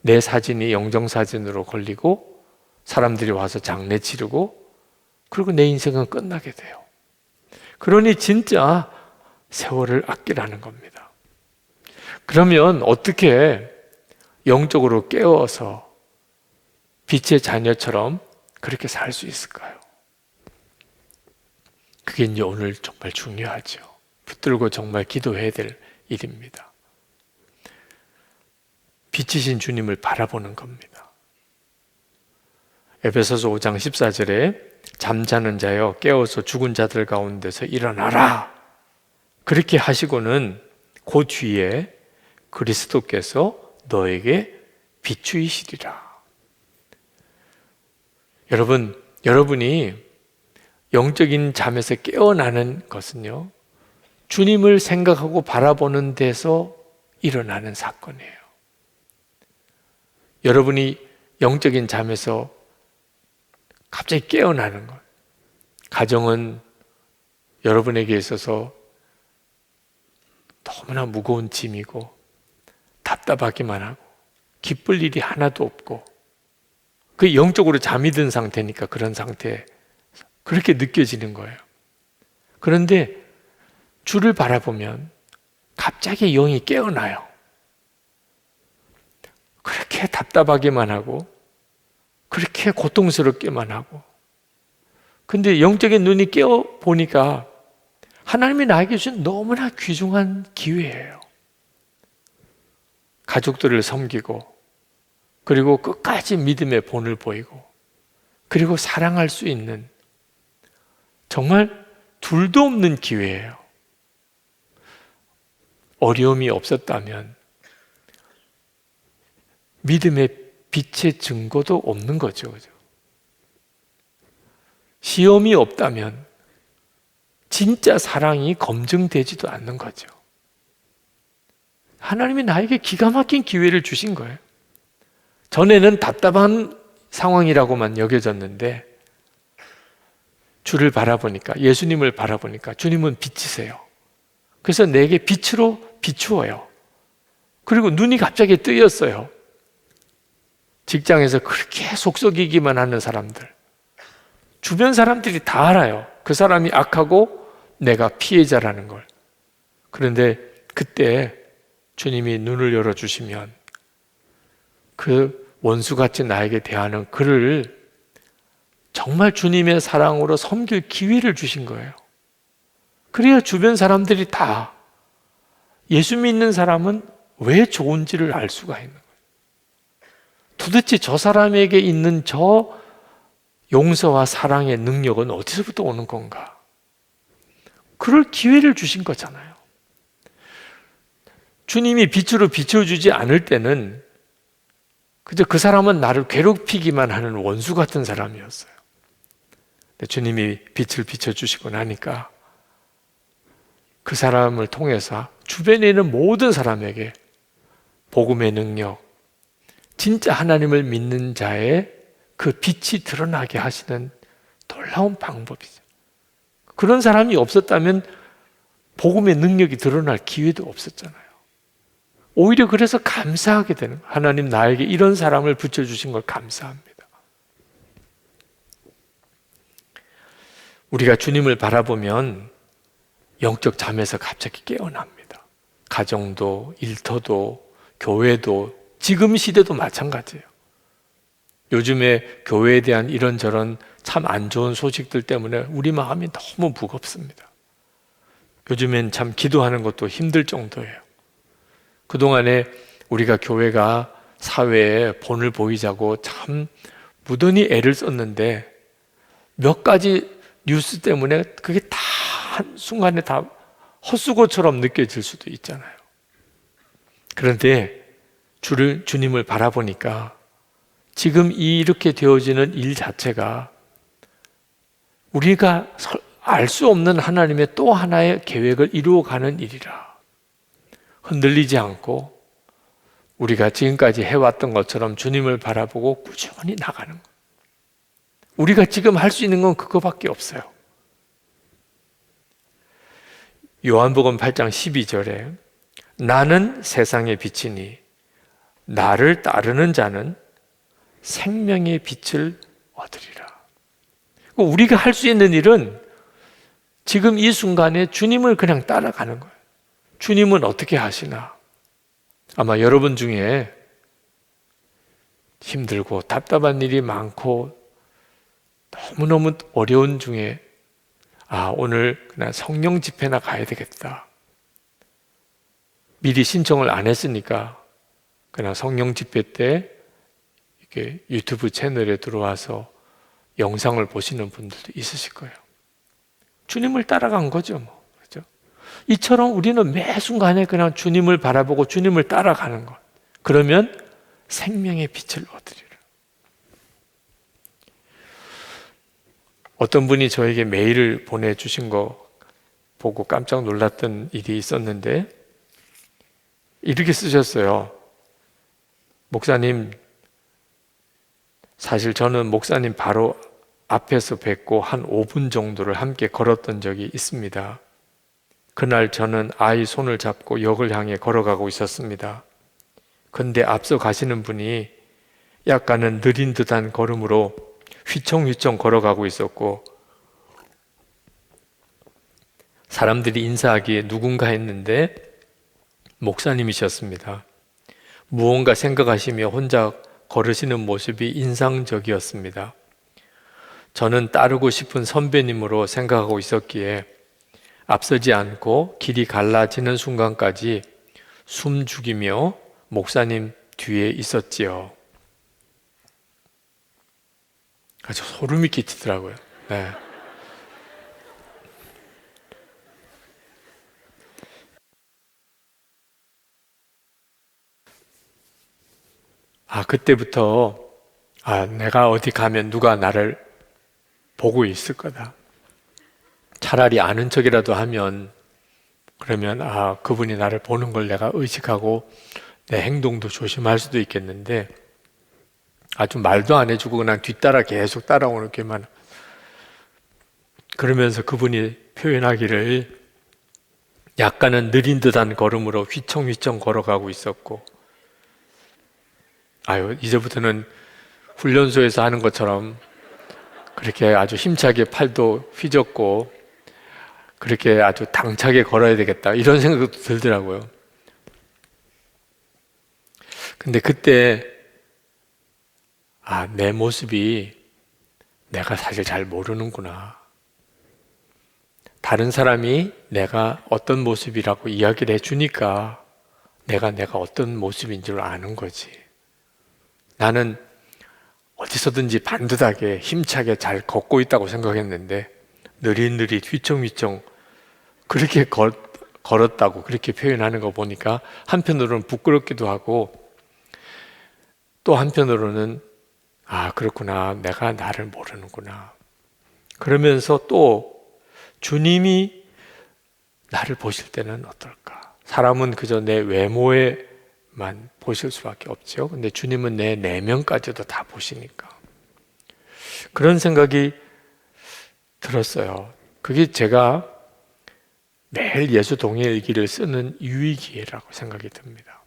내 사진이 영정사진으로 걸리고 사람들이 와서 장례 치르고 그리고 내 인생은 끝나게 돼요. 그러니 진짜 세월을 아끼라는 겁니다. 그러면 어떻게 영적으로 깨어서 빛의 자녀처럼 그렇게 살 수 있을까요? 그게 이제 오늘 정말 중요하죠. 붙들고 정말 기도해야 될 일입니다. 빛이신 주님을 바라보는 겁니다. 에베소서 5장 14절에 잠자는 자여 깨어서 죽은 자들 가운데서 일어나라. 그렇게 하시고는 그 뒤에 그리스도께서 너에게 비추이시리라. 여러분이 영적인 잠에서 깨어나는 것은요, 주님을 생각하고 바라보는 데서 일어나는 사건이에요. 여러분이 영적인 잠에서 갑자기 깨어나는 것. 가정은 여러분에게 있어서 너무나 무거운 짐이고 답답하기만 하고 기쁠 일이 하나도 없고 그 영적으로 잠이 든 상태니까 그런 상태에 그렇게 느껴지는 거예요. 그런데 주를 바라보면 갑자기 영이 깨어나요. 그렇게 답답하기만 하고 그렇게 고통스럽게만 하고 근데 영적인 눈이 깨어 보니까 하나님이 나에게 주신 너무나 귀중한 기회예요. 가족들을 섬기고 그리고 끝까지 믿음의 본을 보이고 그리고 사랑할 수 있는 정말 둘도 없는 기회예요. 어려움이 없었다면 믿음의 빛의 증거도 없는 거죠. 시험이 없다면 진짜 사랑이 검증되지도 않는 거죠. 하나님이 나에게 기가 막힌 기회를 주신 거예요. 전에는 답답한 상황이라고만 여겨졌는데 주를 바라보니까, 예수님을 바라보니까 주님은 빛이세요. 그래서 내게 빛으로 비추어요. 그리고 눈이 갑자기 뜨였어요. 직장에서 그렇게 속썩이기만 하는 사람들, 주변 사람들이 다 알아요. 그 사람이 악하고 내가 피해자라는 걸. 그런데 그때 주님이 눈을 열어주시면 그 원수같이 나에게 대하는 그를 정말 주님의 사랑으로 섬길 기회를 주신 거예요. 그래야 주변 사람들이 다 예수 믿는 사람은 왜 좋은지를 알 수가 있는 거예요. 도대체 저 사람에게 있는 저 용서와 사랑의 능력은 어디서부터 오는 건가? 그럴 기회를 주신 거잖아요. 주님이 빛으로 비춰주지 않을 때는 그저 그 사람은 나를 괴롭히기만 하는 원수 같은 사람이었어요. 근데 주님이 빛을 비춰주시고 나니까 그 사람을 통해서 주변에 있는 모든 사람에게 복음의 능력, 진짜 하나님을 믿는 자의 그 빛이 드러나게 하시는 놀라운 방법이죠. 그런 사람이 없었다면 복음의 능력이 드러날 기회도 없었잖아요. 오히려 그래서 감사하게 되는 거예요. 하나님 나에게 이런 사람을 붙여주신 걸 감사합니다. 우리가 주님을 바라보면 영적 잠에서 갑자기 깨어납니다. 가정도, 일터도, 교회도, 지금 시대도 마찬가지예요. 요즘에 교회에 대한 이런저런 참 안 좋은 소식들 때문에 우리 마음이 너무 무겁습니다. 요즘엔 참 기도하는 것도 힘들 정도예요. 그동안에 우리가 교회가 사회에 본을 보이자고 참 무던히 애를 썼는데 몇 가지 뉴스 때문에 그게 다 한순간에 다 헛수고처럼 느껴질 수도 있잖아요. 그런데 주님을 바라보니까 지금 이렇게 되어지는 일 자체가 우리가 알 수 없는 하나님의 또 하나의 계획을 이루어가는 일이라. 흔들리지 않고 우리가 지금까지 해왔던 것처럼 주님을 바라보고 꾸준히 나가는 것. 우리가 지금 할 수 있는 건 그거밖에 없어요. 요한복음 8장 12절에 나는 세상의 빛이니 나를 따르는 자는 생명의 빛을 얻으리라. 우리가 할 수 있는 일은 지금 이 순간에 주님을 그냥 따라가는 거예요. 주님은 어떻게 하시나? 아마 여러분 중에 힘들고 답답한 일이 많고 너무너무 어려운 중에 오늘 그냥 성령 집회나 가야 되겠다. 미리 신청을 안 했으니까 그냥 성령 집회 때 이렇게 유튜브 채널에 들어와서 영상을 보시는 분들도 있으실 거예요. 주님을 따라간 거죠, 뭐. 그렇죠? 이처럼 우리는 매 순간에 그냥 주님을 바라보고 주님을 따라가는 것. 그러면 생명의 빛을 얻으리라. 어떤 분이 저에게 메일을 보내주신 거 보고 깜짝 놀랐던 일이 있었는데 이렇게 쓰셨어요. 목사님, 사실 저는 목사님 바로 앞에서 뵙고 한 5분 정도를 함께 걸었던 적이 있습니다. 그날 저는 아이 손을 잡고 역을 향해 걸어가고 있었습니다. 근데 앞서 가시는 분이 약간은 느린 듯한 걸음으로 휘청휘청 걸어가고 있었고 사람들이 인사하기에 누군가 했는데 목사님이셨습니다. 무언가 생각하시며 혼자 걸으시는 모습이 인상적이었습니다. 저는 따르고 싶은 선배님으로 생각하고 있었기에 앞서지 않고 길이 갈라지는 순간까지 숨 죽이며 목사님 뒤에 있었지요. 아주 소름이 끼치더라고요. 네. 그때부터 내가 어디 가면 누가 나를 보고 있을 거다. 차라리 아는 척이라도 하면 그러면 그분이 나를 보는 걸 내가 의식하고 내 행동도 조심할 수도 있겠는데 아주 말도 안 해주고 그냥 뒤따라 계속 따라오는 게만 그러면서 그분이 표현하기를 약간은 느린 듯한 걸음으로 휘청휘청 걸어가고 있었고 이제부터는 훈련소에서 하는 것처럼 그렇게 아주 힘차게 팔도 휘젓고 그렇게 아주 당차게 걸어야 되겠다 이런 생각도 들더라고요. 근데 그때 내 모습이 내가 사실 잘 모르는구나. 다른 사람이 내가 어떤 모습이라고 이야기를 해주니까 내가 어떤 모습인 줄 아는 거지. 나는 어디서든지 반듯하게 힘차게 잘 걷고 있다고 생각했는데 느릿느릿 휘청휘청 그렇게 걸었다고 그렇게 표현하는 거 보니까 한편으로는 부끄럽기도 하고 또 한편으로는 그렇구나, 내가 나를 모르는구나. 그러면서 또 주님이 나를 보실 때는 어떨까? 사람은 그저 내 외모에만 보실 수밖에 없죠. 근데 주님은 내 내면까지도 다 보시니까 그런 생각이 들었어요. 그게 제가 매일 예수 동행일기를 쓰는 유의기회라고 생각이 듭니다.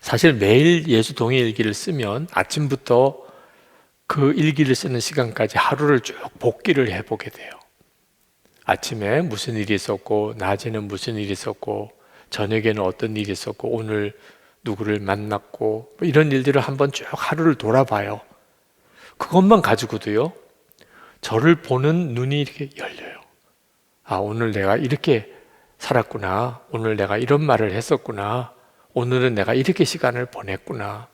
사실 매일 예수 동의 일기를 쓰면 아침부터 그 일기를 쓰는 시간까지 하루를 쭉 복기를 해보게 돼요. 아침에 무슨 일이 있었고, 낮에는 무슨 일이 있었고, 저녁에는 어떤 일이 있었고, 오늘 누구를 만났고, 이런 일들을 한번 쭉 하루를 돌아봐요. 그것만 가지고도요, 저를 보는 눈이 이렇게 열려요. 아, 오늘 내가 이렇게 살았구나. 오늘 내가 이런 말을 했었구나. 오늘은 내가 이렇게 시간을 보냈구나.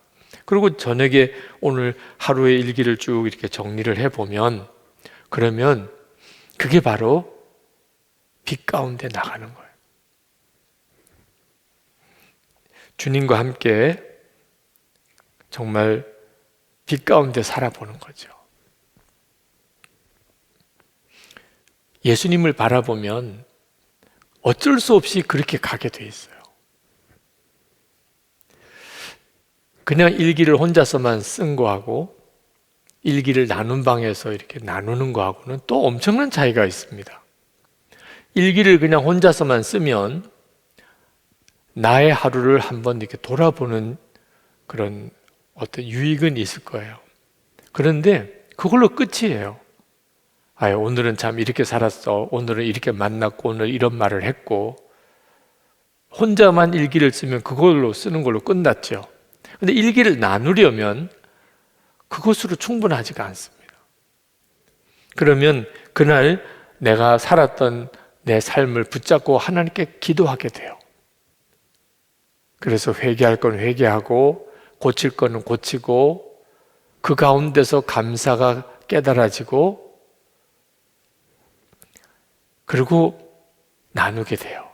그리고 저녁에 오늘 하루의 일기를 쭉 이렇게 정리를 해보면, 그러면 그게 바로 빛 가운데 나가는 거예요. 주님과 함께 정말 빛 가운데 살아보는 거죠. 예수님을 바라보면 어쩔 수 없이 그렇게 가게 돼 있어요. 그냥 일기를 혼자서만 쓴 거하고 일기를 나눈 방에서 이렇게 나누는 거하고는 또 엄청난 차이가 있습니다. 일기를 그냥 혼자서만 쓰면 나의 하루를 한번 이렇게 돌아보는 그런 어떤 유익은 있을 거예요. 그런데 그걸로 끝이에요. 아, 오늘은 참 이렇게 살았어. 오늘은 이렇게 만났고 오늘 이런 말을 했고. 혼자만 일기를 쓰면 그걸로 쓰는 걸로 끝났죠. 근데 일기를 나누려면 그것으로 충분하지가 않습니다. 그러면 그날 내가 살았던 내 삶을 붙잡고 하나님께 기도하게 돼요. 그래서 회개할 건 회개하고 고칠 거는 고치고 그 가운데서 감사가 깨달아지고 그리고 나누게 돼요.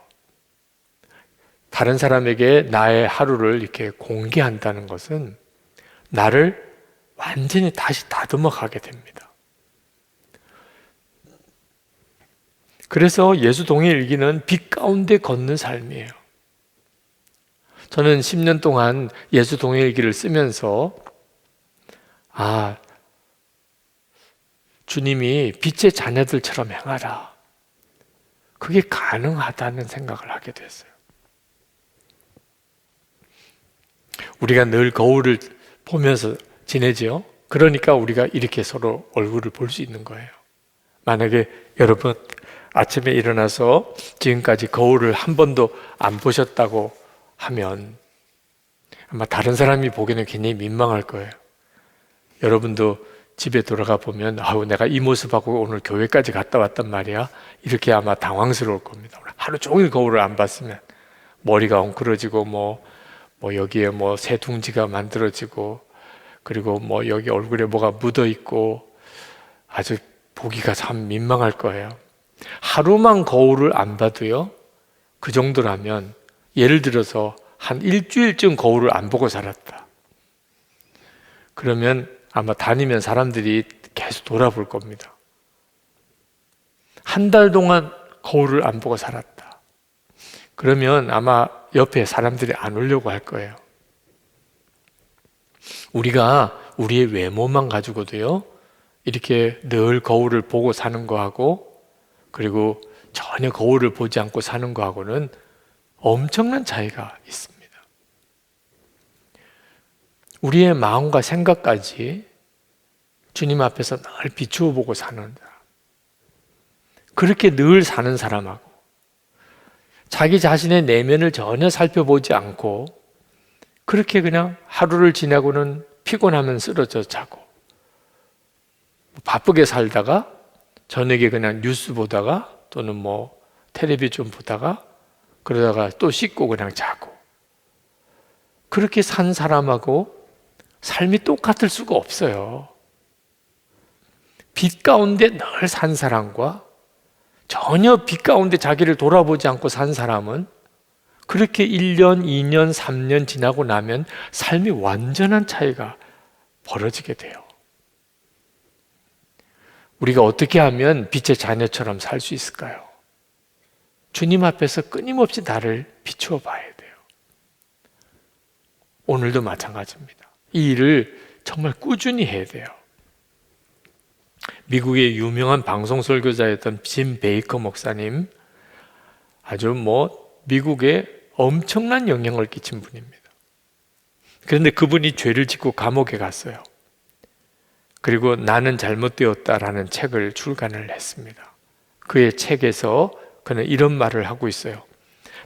다른 사람에게 나의 하루를 이렇게 공개한다는 것은 나를 완전히 다시 다듬어 가게 됩니다. 그래서 예수 동의 일기는 빛 가운데 걷는 삶이에요. 저는 10년 동안 예수 동의 일기를 쓰면서 주님이 빛의 자녀들처럼 행하라. 그게 가능하다는 생각을 하게 됐어요. 우리가 늘 거울을 보면서 지내죠. 그러니까 우리가 이렇게 서로 얼굴을 볼 수 있는 거예요. 만약에 여러분 아침에 일어나서 지금까지 거울을 한 번도 안 보셨다고 하면 아마 다른 사람이 보기에는 굉장히 민망할 거예요. 여러분도 집에 돌아가 보면 내가 이 모습하고 오늘 교회까지 갔다 왔단 말이야. 이렇게 아마 당황스러울 겁니다. 하루 종일 거울을 안 봤으면 머리가 엉클어지고 뭐 여기에 새 둥지가 만들어지고 그리고 여기 얼굴에 뭐가 묻어 있고 아주 보기가 참 민망할 거예요. 하루만 거울을 안 봐도요. 그 정도라면 예를 들어서 한 일주일쯤 거울을 안 보고 살았다. 그러면 아마 다니면 사람들이 계속 돌아볼 겁니다. 한 달 동안 거울을 안 보고 살았다. 그러면 아마 옆에 사람들이 안 오려고 할 거예요. 우리가 우리의 외모만 가지고도요, 이렇게 늘 거울을 보고 사는 거하고, 그리고 전혀 거울을 보지 않고 사는 거하고는 엄청난 차이가 있습니다. 우리의 마음과 생각까지 주님 앞에서 늘 비추어 보고 사는 사람, 그렇게 늘 사는 사람하고 자기 자신의 내면을 전혀 살펴보지 않고 그렇게 그냥 하루를 지나고는 피곤하면 쓰러져 자고 바쁘게 살다가 저녁에 그냥 뉴스 보다가 또는 텔레비전 보다가 그러다가 또 씻고 그냥 자고 그렇게 산 사람하고 삶이 똑같을 수가 없어요. 빛 가운데 늘 산 사람과 전혀 빛 가운데 자기를 돌아보지 않고 산 사람은 그렇게 1년, 2년, 3년 지나고 나면 삶이 완전한 차이가 벌어지게 돼요. 우리가 어떻게 하면 빛의 자녀처럼 살 수 있을까요? 주님 앞에서 끊임없이 나를 비추어 봐야 돼요. 오늘도 마찬가지입니다. 이 일을 정말 꾸준히 해야 돼요. 미국의 유명한 방송 설교자였던 짐 베이커 목사님, 아주 미국에 엄청난 영향을 끼친 분입니다. 그런데 그분이 죄를 짓고 감옥에 갔어요. 그리고 나는 잘못되었다라는 책을 출간을 했습니다. 그의 책에서 그는 이런 말을 하고 있어요.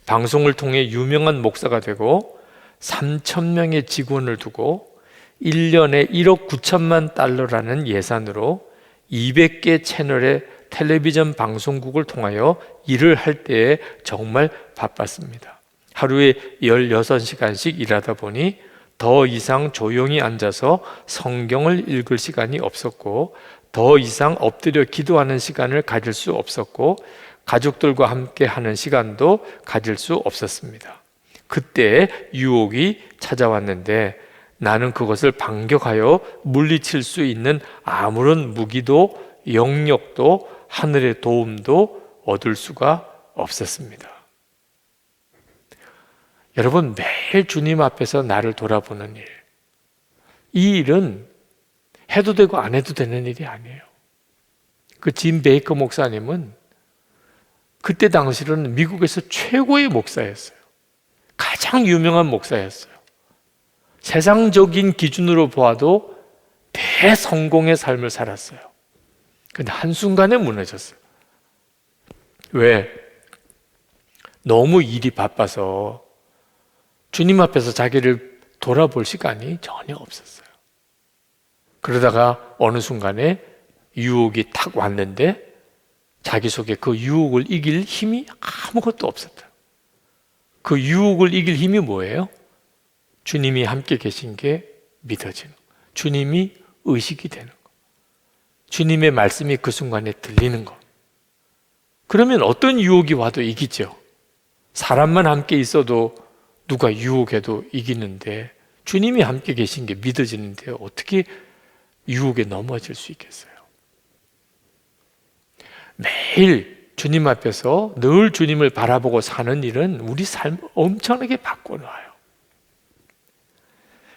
방송을 통해 유명한 목사가 되고 3,000명의 직원을 두고 1년에 1억 9천만 달러라는 예산으로 200개 채널의 텔레비전 방송국을 통하여 일을 할 때에 정말 바빴습니다. 하루에 16시간씩 일하다 보니 더 이상 조용히 앉아서 성경을 읽을 시간이 없었고 더 이상 엎드려 기도하는 시간을 가질 수 없었고 가족들과 함께 하는 시간도 가질 수 없었습니다. 그때 유혹이 찾아왔는데 나는 그것을 반격하여 물리칠 수 있는 아무런 무기도 영역도 하늘의 도움도 얻을 수가 없었습니다. 여러분, 매일 주님 앞에서 나를 돌아보는 일, 이 일은 해도 되고 안 해도 되는 일이 아니에요. 그 짐 베이커 목사님은 그때 당시로는 미국에서 최고의 목사였어요. 가장 유명한 목사였어요. 세상적인 기준으로 보아도 대성공의 삶을 살았어요. 근데 한순간에 무너졌어요. 왜? 너무 일이 바빠서 주님 앞에서 자기를 돌아볼 시간이 전혀 없었어요. 그러다가 어느 순간에 유혹이 탁 왔는데 자기 속에 그 유혹을 이길 힘이 아무것도 없었다. 그 유혹을 이길 힘이 뭐예요? 주님이 함께 계신 게 믿어지는 거. 주님이 의식이 되는 거. 주님의 말씀이 그 순간에 들리는 거. 그러면 어떤 유혹이 와도 이기죠. 사람만 함께 있어도 누가 유혹해도 이기는데 주님이 함께 계신 게 믿어지는데 어떻게 유혹에 넘어질 수 있겠어요? 매일 주님 앞에서 늘 주님을 바라보고 사는 일은 우리 삶을 엄청나게 바꿔놔요.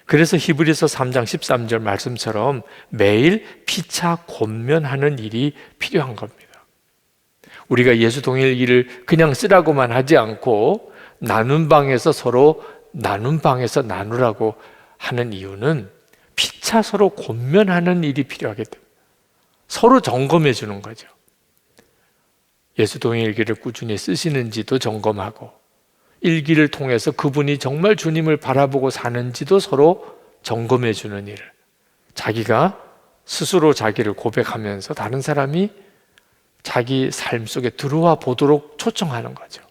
그래서 히브리서 3장 13절 말씀처럼 매일 피차 권면하는 일이 필요한 겁니다. 우리가 예수 동일기를 그냥 쓰라고만 하지 않고 나눈 방에서 서로 나눈 방에서 나누라고 하는 이유는 피차 서로 권면하는 일이 필요하기 때문에 서로 점검해 주는 거죠. 예수 동일기를 꾸준히 쓰시는지도 점검하고 일기를 통해서 그분이 정말 주님을 바라보고 사는지도 서로 점검해 주는 일. 자기가 스스로 자기를 고백하면서 다른 사람이 자기 삶 속에 들어와 보도록 초청하는 거죠.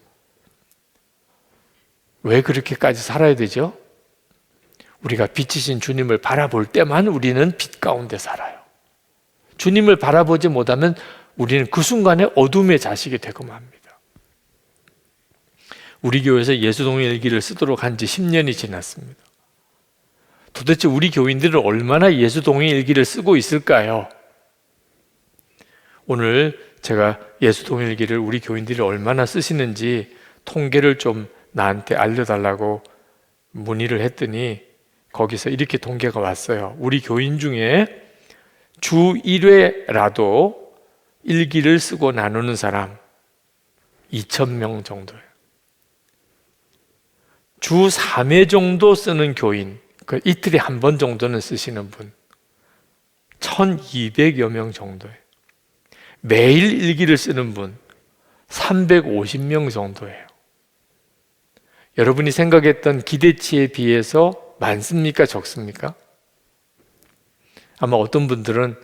왜 그렇게까지 살아야 되죠? 우리가 빛이신 주님을 바라볼 때만 우리는 빛 가운데 살아요. 주님을 바라보지 못하면 우리는 그 순간에 어둠의 자식이 되고 맙니다. 우리 교회에서 예수동일기를 쓰도록 한 지 10년이 지났습니다. 도대체 우리 교인들은 얼마나 예수동일기를 쓰고 있을까요? 오늘 제가 예수동일기를 우리 교인들이 얼마나 쓰시는지 통계를 좀 나한테 알려달라고 문의를 했더니 거기서 이렇게 통계가 왔어요. 우리 교인 중에 주 1회라도 일기를 쓰고 나누는 사람 2,000명 정도예요. 주 3회 정도 쓰는 교인, 그 이틀에 한 번 정도는 쓰시는 분 1,200여 명 정도예요. 매일 일기를 쓰는 분 350명 정도예요. 여러분이 생각했던 기대치에 비해서 많습니까? 적습니까? 아마 어떤 분들은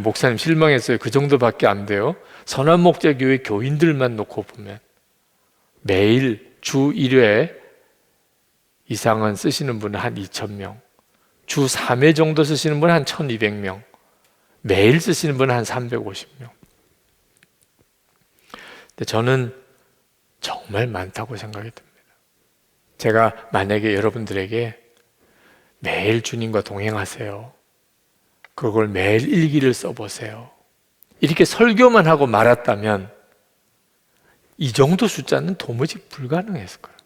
목사님 실망했어요. 그 정도밖에 안 돼요. 선한목자교회 교인들만 놓고 보면 매일 주 1회 이상은 쓰시는 분은 한 2,000명, 주 3회 정도 쓰시는 분은 한 1,200명, 매일 쓰시는 분은 한 350명. 근데 저는 정말 많다고 생각이 듭니다. 제가 만약에 여러분들에게 매일 주님과 동행하세요, 그걸 매일 일기를 써보세요, 이렇게 설교만 하고 말았다면 이 정도 숫자는 도무지 불가능했을 거예요.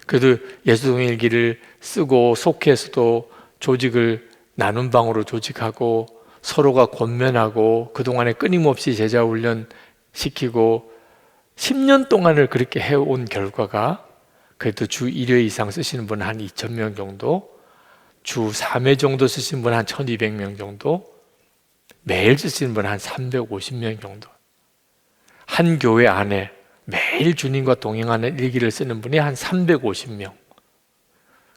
그래도 예수동일기를 쓰고 속해서도 조직을 나눈 방으로 조직하고 서로가 권면하고 그동안에 끊임없이 제자 훈련 시키고 10년 동안을 그렇게 해온 결과가 그래도 주 1회 이상 쓰시는 분은 한 2,000명 정도, 주 3회 정도 쓰시는 분은 한 1,200명 정도, 매일 쓰시는 분은 한 350명 정도. 한 교회 안에 매일 주님과 동행하는 일기를 쓰는 분이 한 350명.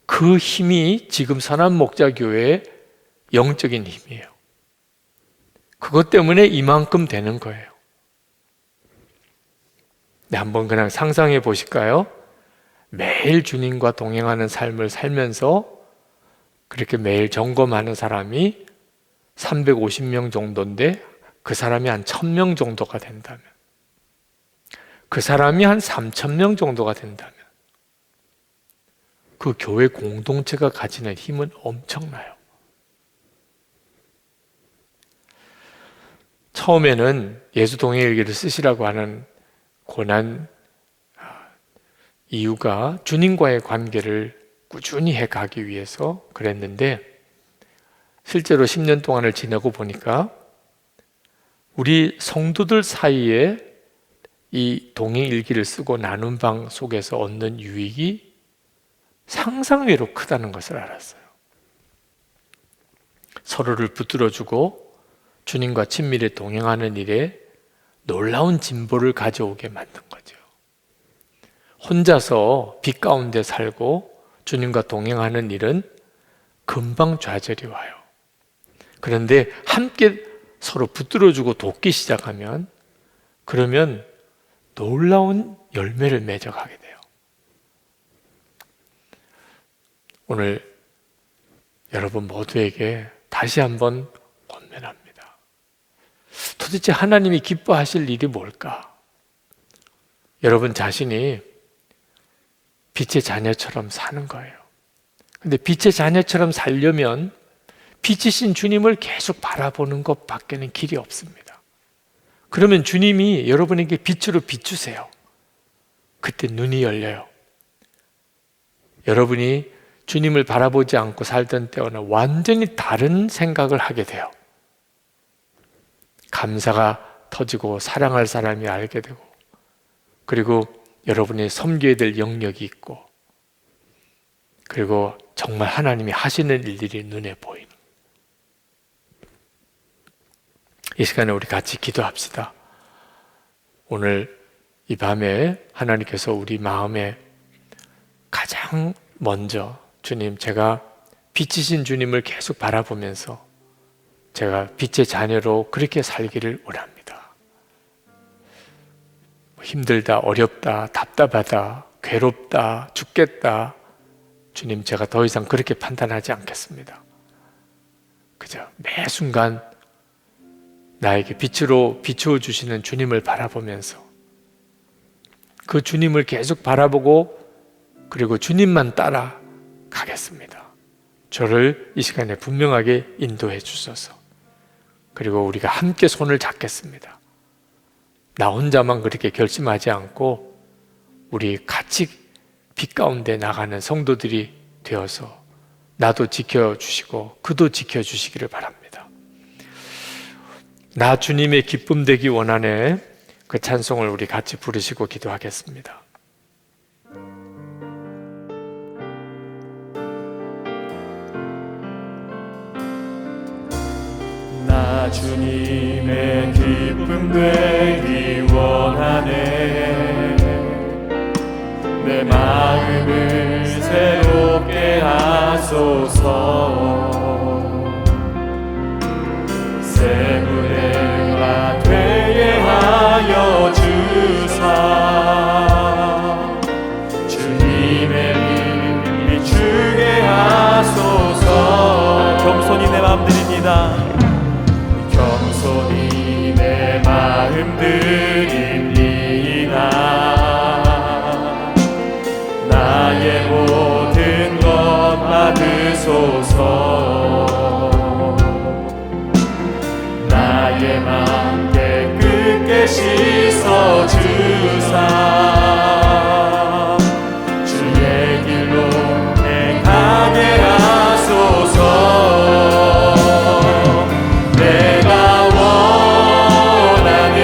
그 힘이 지금 선한목자교회의 영적인 힘이에요. 그것 때문에 이만큼 되는 거예요. 네, 한번 그냥 상상해 보실까요? 매일 주님과 동행하는 삶을 살면서 그렇게 매일 점검하는 사람이 350명 정도인데 그 사람이 한 1,000명 정도가 된다면, 그 사람이 한 3,000명 정도가 된다면 그 교회 공동체가 가지는 힘은 엄청나요. 처음에는 예수 동행일기를 쓰시라고 하는 고난 이유가 주님과의 관계를 꾸준히 해가기 위해서 그랬는데, 실제로 10년 동안을 지내고 보니까 우리 성도들 사이에 이 동행일기를 쓰고 나눈 방 속에서 얻는 유익이 상상외로 크다는 것을 알았어요. 서로를 붙들어주고 주님과 친밀히 동행하는 일에 놀라운 진보를 가져오게 만든 거죠. 혼자서 빛 가운데 살고 주님과 동행하는 일은 금방 좌절이 와요. 그런데 함께 서로 붙들어주고 돕기 시작하면, 그러면 놀라운 열매를 맺어가게 돼요. 오늘 여러분 모두에게 다시 한번 권면합니다. 도대체 하나님이 기뻐하실 일이 뭘까? 여러분 자신이 빛의 자녀처럼 사는 거예요. 근데 빛의 자녀처럼 살려면 빛이신 주님을 계속 바라보는 것 밖에는 길이 없습니다. 그러면 주님이 여러분에게 빛으로 비추세요. 그때 눈이 열려요. 여러분이 주님을 바라보지 않고 살던 때와는 완전히 다른 생각을 하게 돼요. 감사가 터지고 사랑할 사람이 알게 되고, 그리고 여러분이 섬겨야 될 영역이 있고, 그리고 정말 하나님이 하시는 일들이 눈에 보이는. 이 시간에 우리 같이 기도합시다. 오늘 이 밤에 하나님께서 우리 마음에 가장 먼저 주님, 제가 빛이신 주님을 계속 바라보면서 제가 빛의 자녀로 그렇게 살기를 원합니다. 힘들다, 어렵다, 답답하다, 괴롭다, 죽겠다, 주님, 제가 더 이상 그렇게 판단하지 않겠습니다. 그저 매 순간 나에게 빛으로 비추어 주시는 주님을 바라보면서 그 주님을 계속 바라보고, 그리고 주님만 따라 가겠습니다. 저를 이 시간에 분명하게 인도해 주소서. 그리고 우리가 함께 손을 잡겠습니다. 나 혼자만 그렇게 결심하지 않고 우리 같이 빛 가운데 나가는 성도들이 되어서 나도 지켜주시고 그도 지켜주시기를 바랍니다. 나 주님의 기쁨 되기 원하네. 그 찬송을 우리 같이 부르시고 기도하겠습니다. 나 주님의 기쁨 되기 원하네. 내 마음을 새롭게 하소서. 새 무대가 되게 하여 주사. 주님의 빛 비추게 하소서. 겸손히 내 마음 드립니다. 겸손히 내 마음 드립니다. 나의 모든 것 받으소서. 나의 맘 깨끗게 씻어주사. 주의 길로 행하게 하소서. 내가 원하는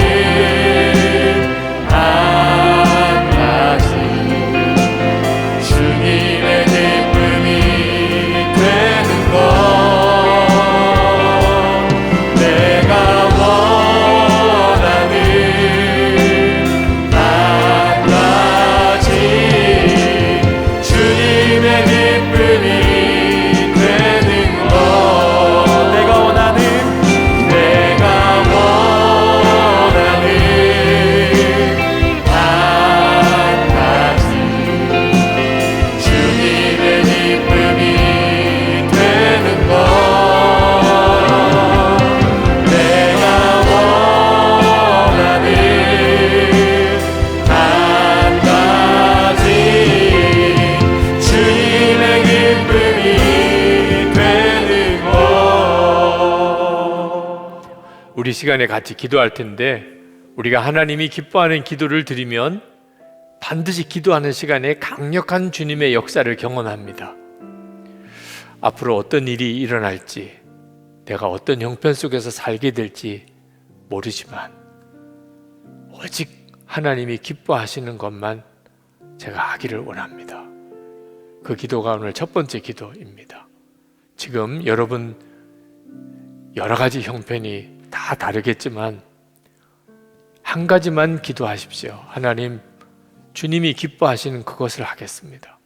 한 가지 우리 시간에 같이 기도할 텐데 우리가 하나님이 기뻐하는 기도를 드리면 반드시 기도하는 시간에 강력한 주님의 역사를 경험합니다. 앞으로 어떤 일이 일어날지, 내가 어떤 형편 속에서 살게 될지 모르지만 오직 하나님이 기뻐하시는 것만 제가 하기를 원합니다. 그 기도가 오늘 첫 번째 기도입니다. 지금 여러분 여러 가지 형편이 다 다르겠지만 한 가지만 기도하십시오. 하나님, 주님이 기뻐하시는 그것을 하겠습니다.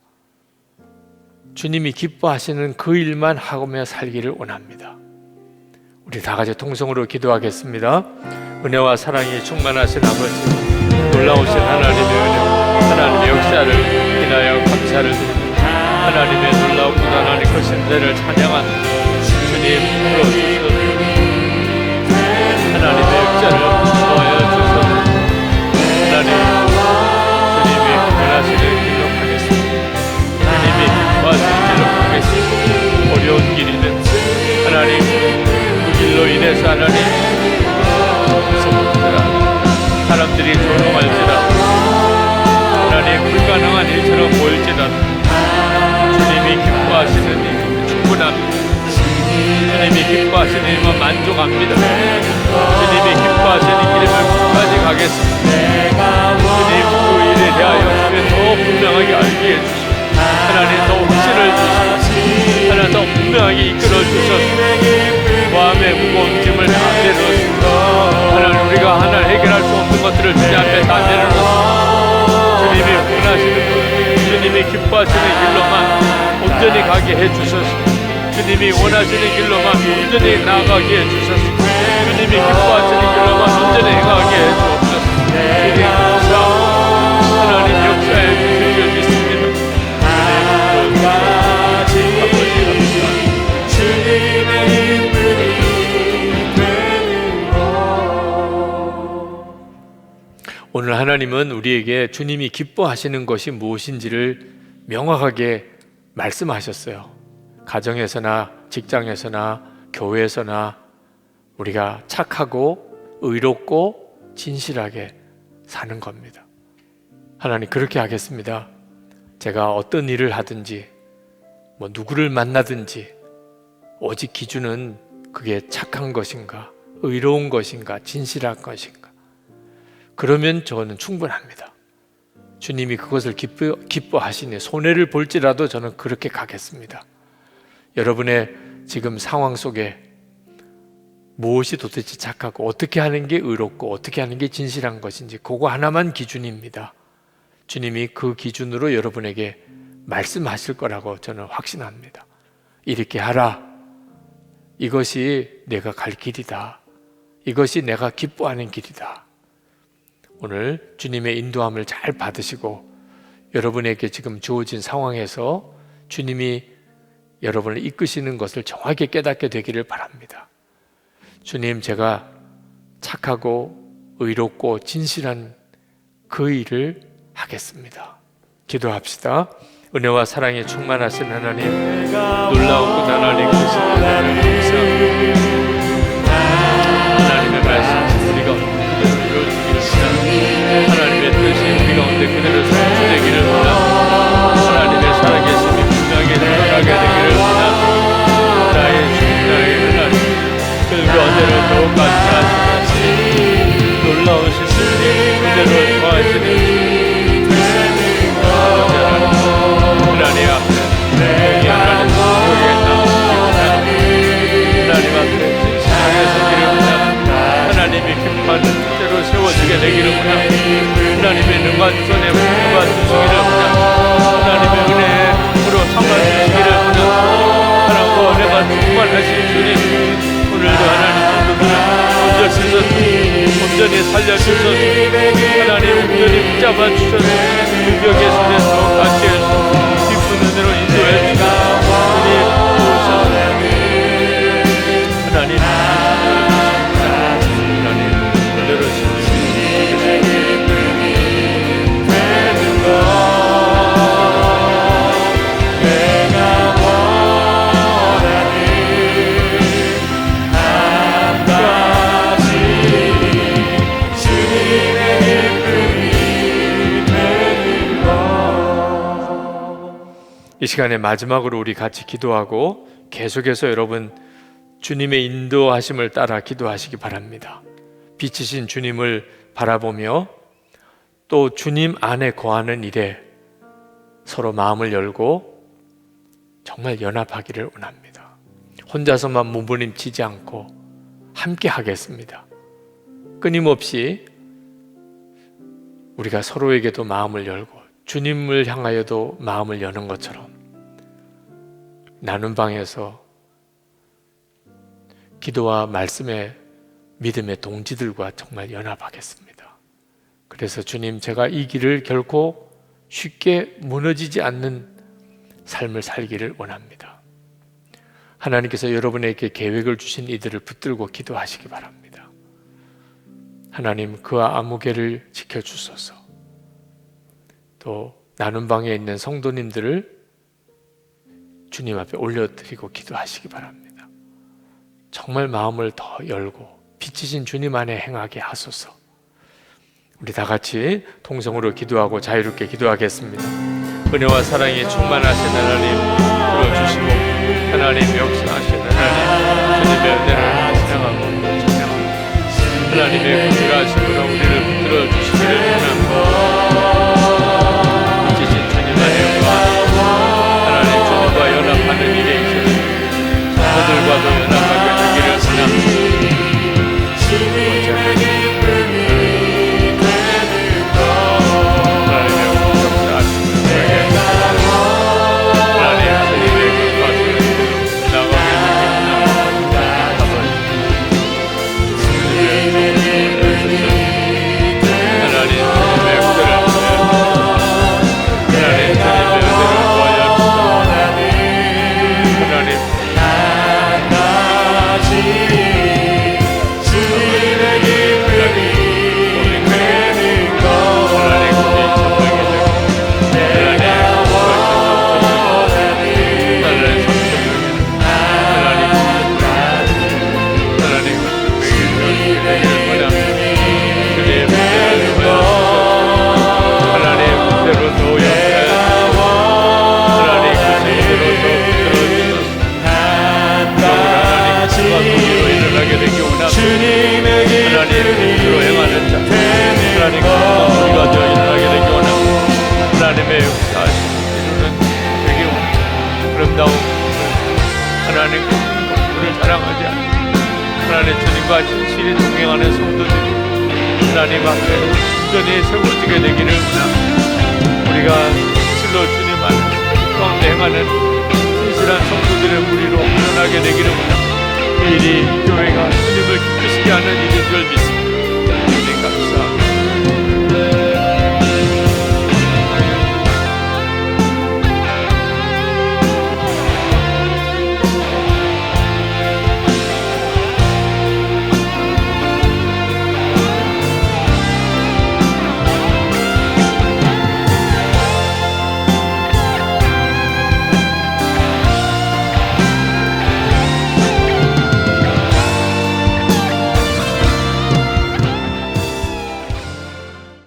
주님이 기뻐하시는 그 일만 하며 살기를 원합니다. 우리 다 같이 통성으로 기도하겠습니다. 은혜와 사랑이 충만하신 아버지, 놀라우신 하나님의 은혜, 하나님의 역사를 인하여 감사를 드립니다. 하나님의 놀라우고 하나님 그 신대를 찬양한 주님 불러주소서. 하나님의 역사를 도와여 주소서. 하나님, 주님이 원하시는 길로 가겠습니다. 주님이 기뻐하시는 길로 가겠습니다. 어려운 길이든 하나님 그 길로 인해서 하나님 사람들이 조롱할지라도 하나님 불가능한 일처럼 보일지라도 주님이 기뻐하시는 일 충분합니다. 주님이 기뻐하시는 일만 만족합니다. 주님이 기뻐하시는 길을 끝까지 가겠습니다. 주님 그 일에 대하여 주님 더 분명하게 알게 해주시고 하나님 더 확신을 주시고 하나님 더 분명하게 이끌어 주셔서 마음의 무거운 짐을 다 내려놓습니다. 하나님 우리가 하나 해결할 수 없는 것들을 주님 앞에 다 내려놓습니다. 주님이 원하시는 것, 주님이 기뻐하시는 길로만 온전히 가게 해주셔서 주님이 원하시는 길로만 온전히 나아가게 해주셔서 주님이 기뻐하시는 길로만 온전히 행하게 해주옵소서. 주님 감사합니다. 하나님 역사해 주실 줄 믿습니다. 아버지 감사합니다. 주님의 인물이 되는 것. 오늘 하나님은 우리에게 주님이 기뻐하시는 것이 무엇인지를 명확하게 말씀하셨어요. 가정에서나 직장에서나 교회에서나 우리가 착하고 의롭고 진실하게 사는 겁니다. 하나님 그렇게 하겠습니다. 제가 어떤 일을 하든지 누구를 만나든지 오직 기준은 그게 착한 것인가, 의로운 것인가, 진실한 것인가. 그러면 저는 충분합니다. 주님이 그것을 기뻐하시니 손해를 볼지라도 저는 그렇게 가겠습니다. 여러분의 지금 상황 속에 무엇이 도대체 착하고 어떻게 하는 게 의롭고 어떻게 하는 게 진실한 것인지 그거 하나만 기준입니다. 주님이 그 기준으로 여러분에게 말씀하실 거라고 저는 확신합니다. 이렇게 하라. 이것이 내가 갈 길이다. 이것이 내가 기뻐하는 길이다. 오늘 주님의 인도함을 잘 받으시고 여러분에게 지금 주어진 상황에서 주님이 여러분을 이끄시는 것을 정확히 깨닫게 되기를 바랍니다. 주님, 제가 착하고 의롭고 진실한 그 일을 하겠습니다. 기도합시다. 은혜와 사랑에 충만하신 하나님, 놀라운 하나님 크신 하나님 감사합니다. 하나님의 말씀 우리 가운데 그대로 이루어지기를 원합니다. 하나님의 뜻이 우리 가운데 그대로 성취되기를 원합니다. 하나님의 살아계심이 분명하게 드러나게 되기를 원합니다. 나의 주님, 나의 하나님, 그 은혜를 더욱 감사하시는 놀라우신 주님, 그대로 도와주시는 하나님 앞에 여기 하나님 우리의 남으시기 하나님 앞에 진실하게 서기를 원합니다. 하나님이 기뻐하는 뜻대로 세워지게 되기를 원합니다. 하나님의 능과 손에 붙어봐 주시기를 원합니다. 하나님의 은혜에 힘으로 삼아주시기를 원합니다. 사랑과 은혜가 충만하신 주님, 오늘도 하나님 온전히 씻어서 온전히 살려주셔서 하나님 온전히 붙잡아 주셔서 유벽의 손에서 같이 해서 깊은 은혜로 인도해 주시고 주님 도우셔서 하나님 은혜로 주시고 내가 원하는 한 가지 이 시간에 마지막으로 우리 같이 기도하고 계속해서 여러분 주님의 인도하심을 따라 기도하시기 바랍니다. 빛이신 주님을 바라보며 또 주님 안에 거하는 일에 서로 마음을 열고 정말 연합하기를 원합니다. 혼자서만 몸부림치지 않고 함께 하겠습니다. 끊임없이 우리가 서로에게도 마음을 열고 주님을 향하여도 마음을 여는 것처럼 나눈 방에서 기도와 말씀의 믿음의 동지들과 정말 연합하겠습니다. 그래서 주님, 제가 이 길을 결코 쉽게 무너지지 않는 삶을 살기를 원합니다. 하나님께서 여러분에게 계획을 주신 이들을 붙들고 기도하시기 바랍니다. 하나님, 그와 아무개를 지켜주소서. 또 나눔 방에 있는 성도님들을 주님 앞에 올려드리고 기도하시기 바랍니다. 정말 마음을 더 열고 빛이신 주님 안에 행하게 하소서. 우리 다 같이 통성으로 기도하고 자유롭게 기도하겠습니다. 은혜와 사랑이 충만하신 하나님 들어주시고 하나님 역사하신 하나님 주님의 은혜를 찬양하고 찬양합니다. 하나님의 구실하심으로 우리를 붙들어 주시기를 원합니다. 빛이신 주님 안에 하나님 주님과 연합하는 일에 있어서 성도들과도 연합하게 되기를 원합니다. 진실이 동행하는 성도들이 하나님 앞에 온전히 세워지게 되기를 원합니다. 우리가 진실로 주님 안에 가운데 행하는 진실한 성도들의 무리로 변하게 되기를 원합니다. 이 일이 교회가 주님을 기쁘시게 하는 일인 줄 믿습니다.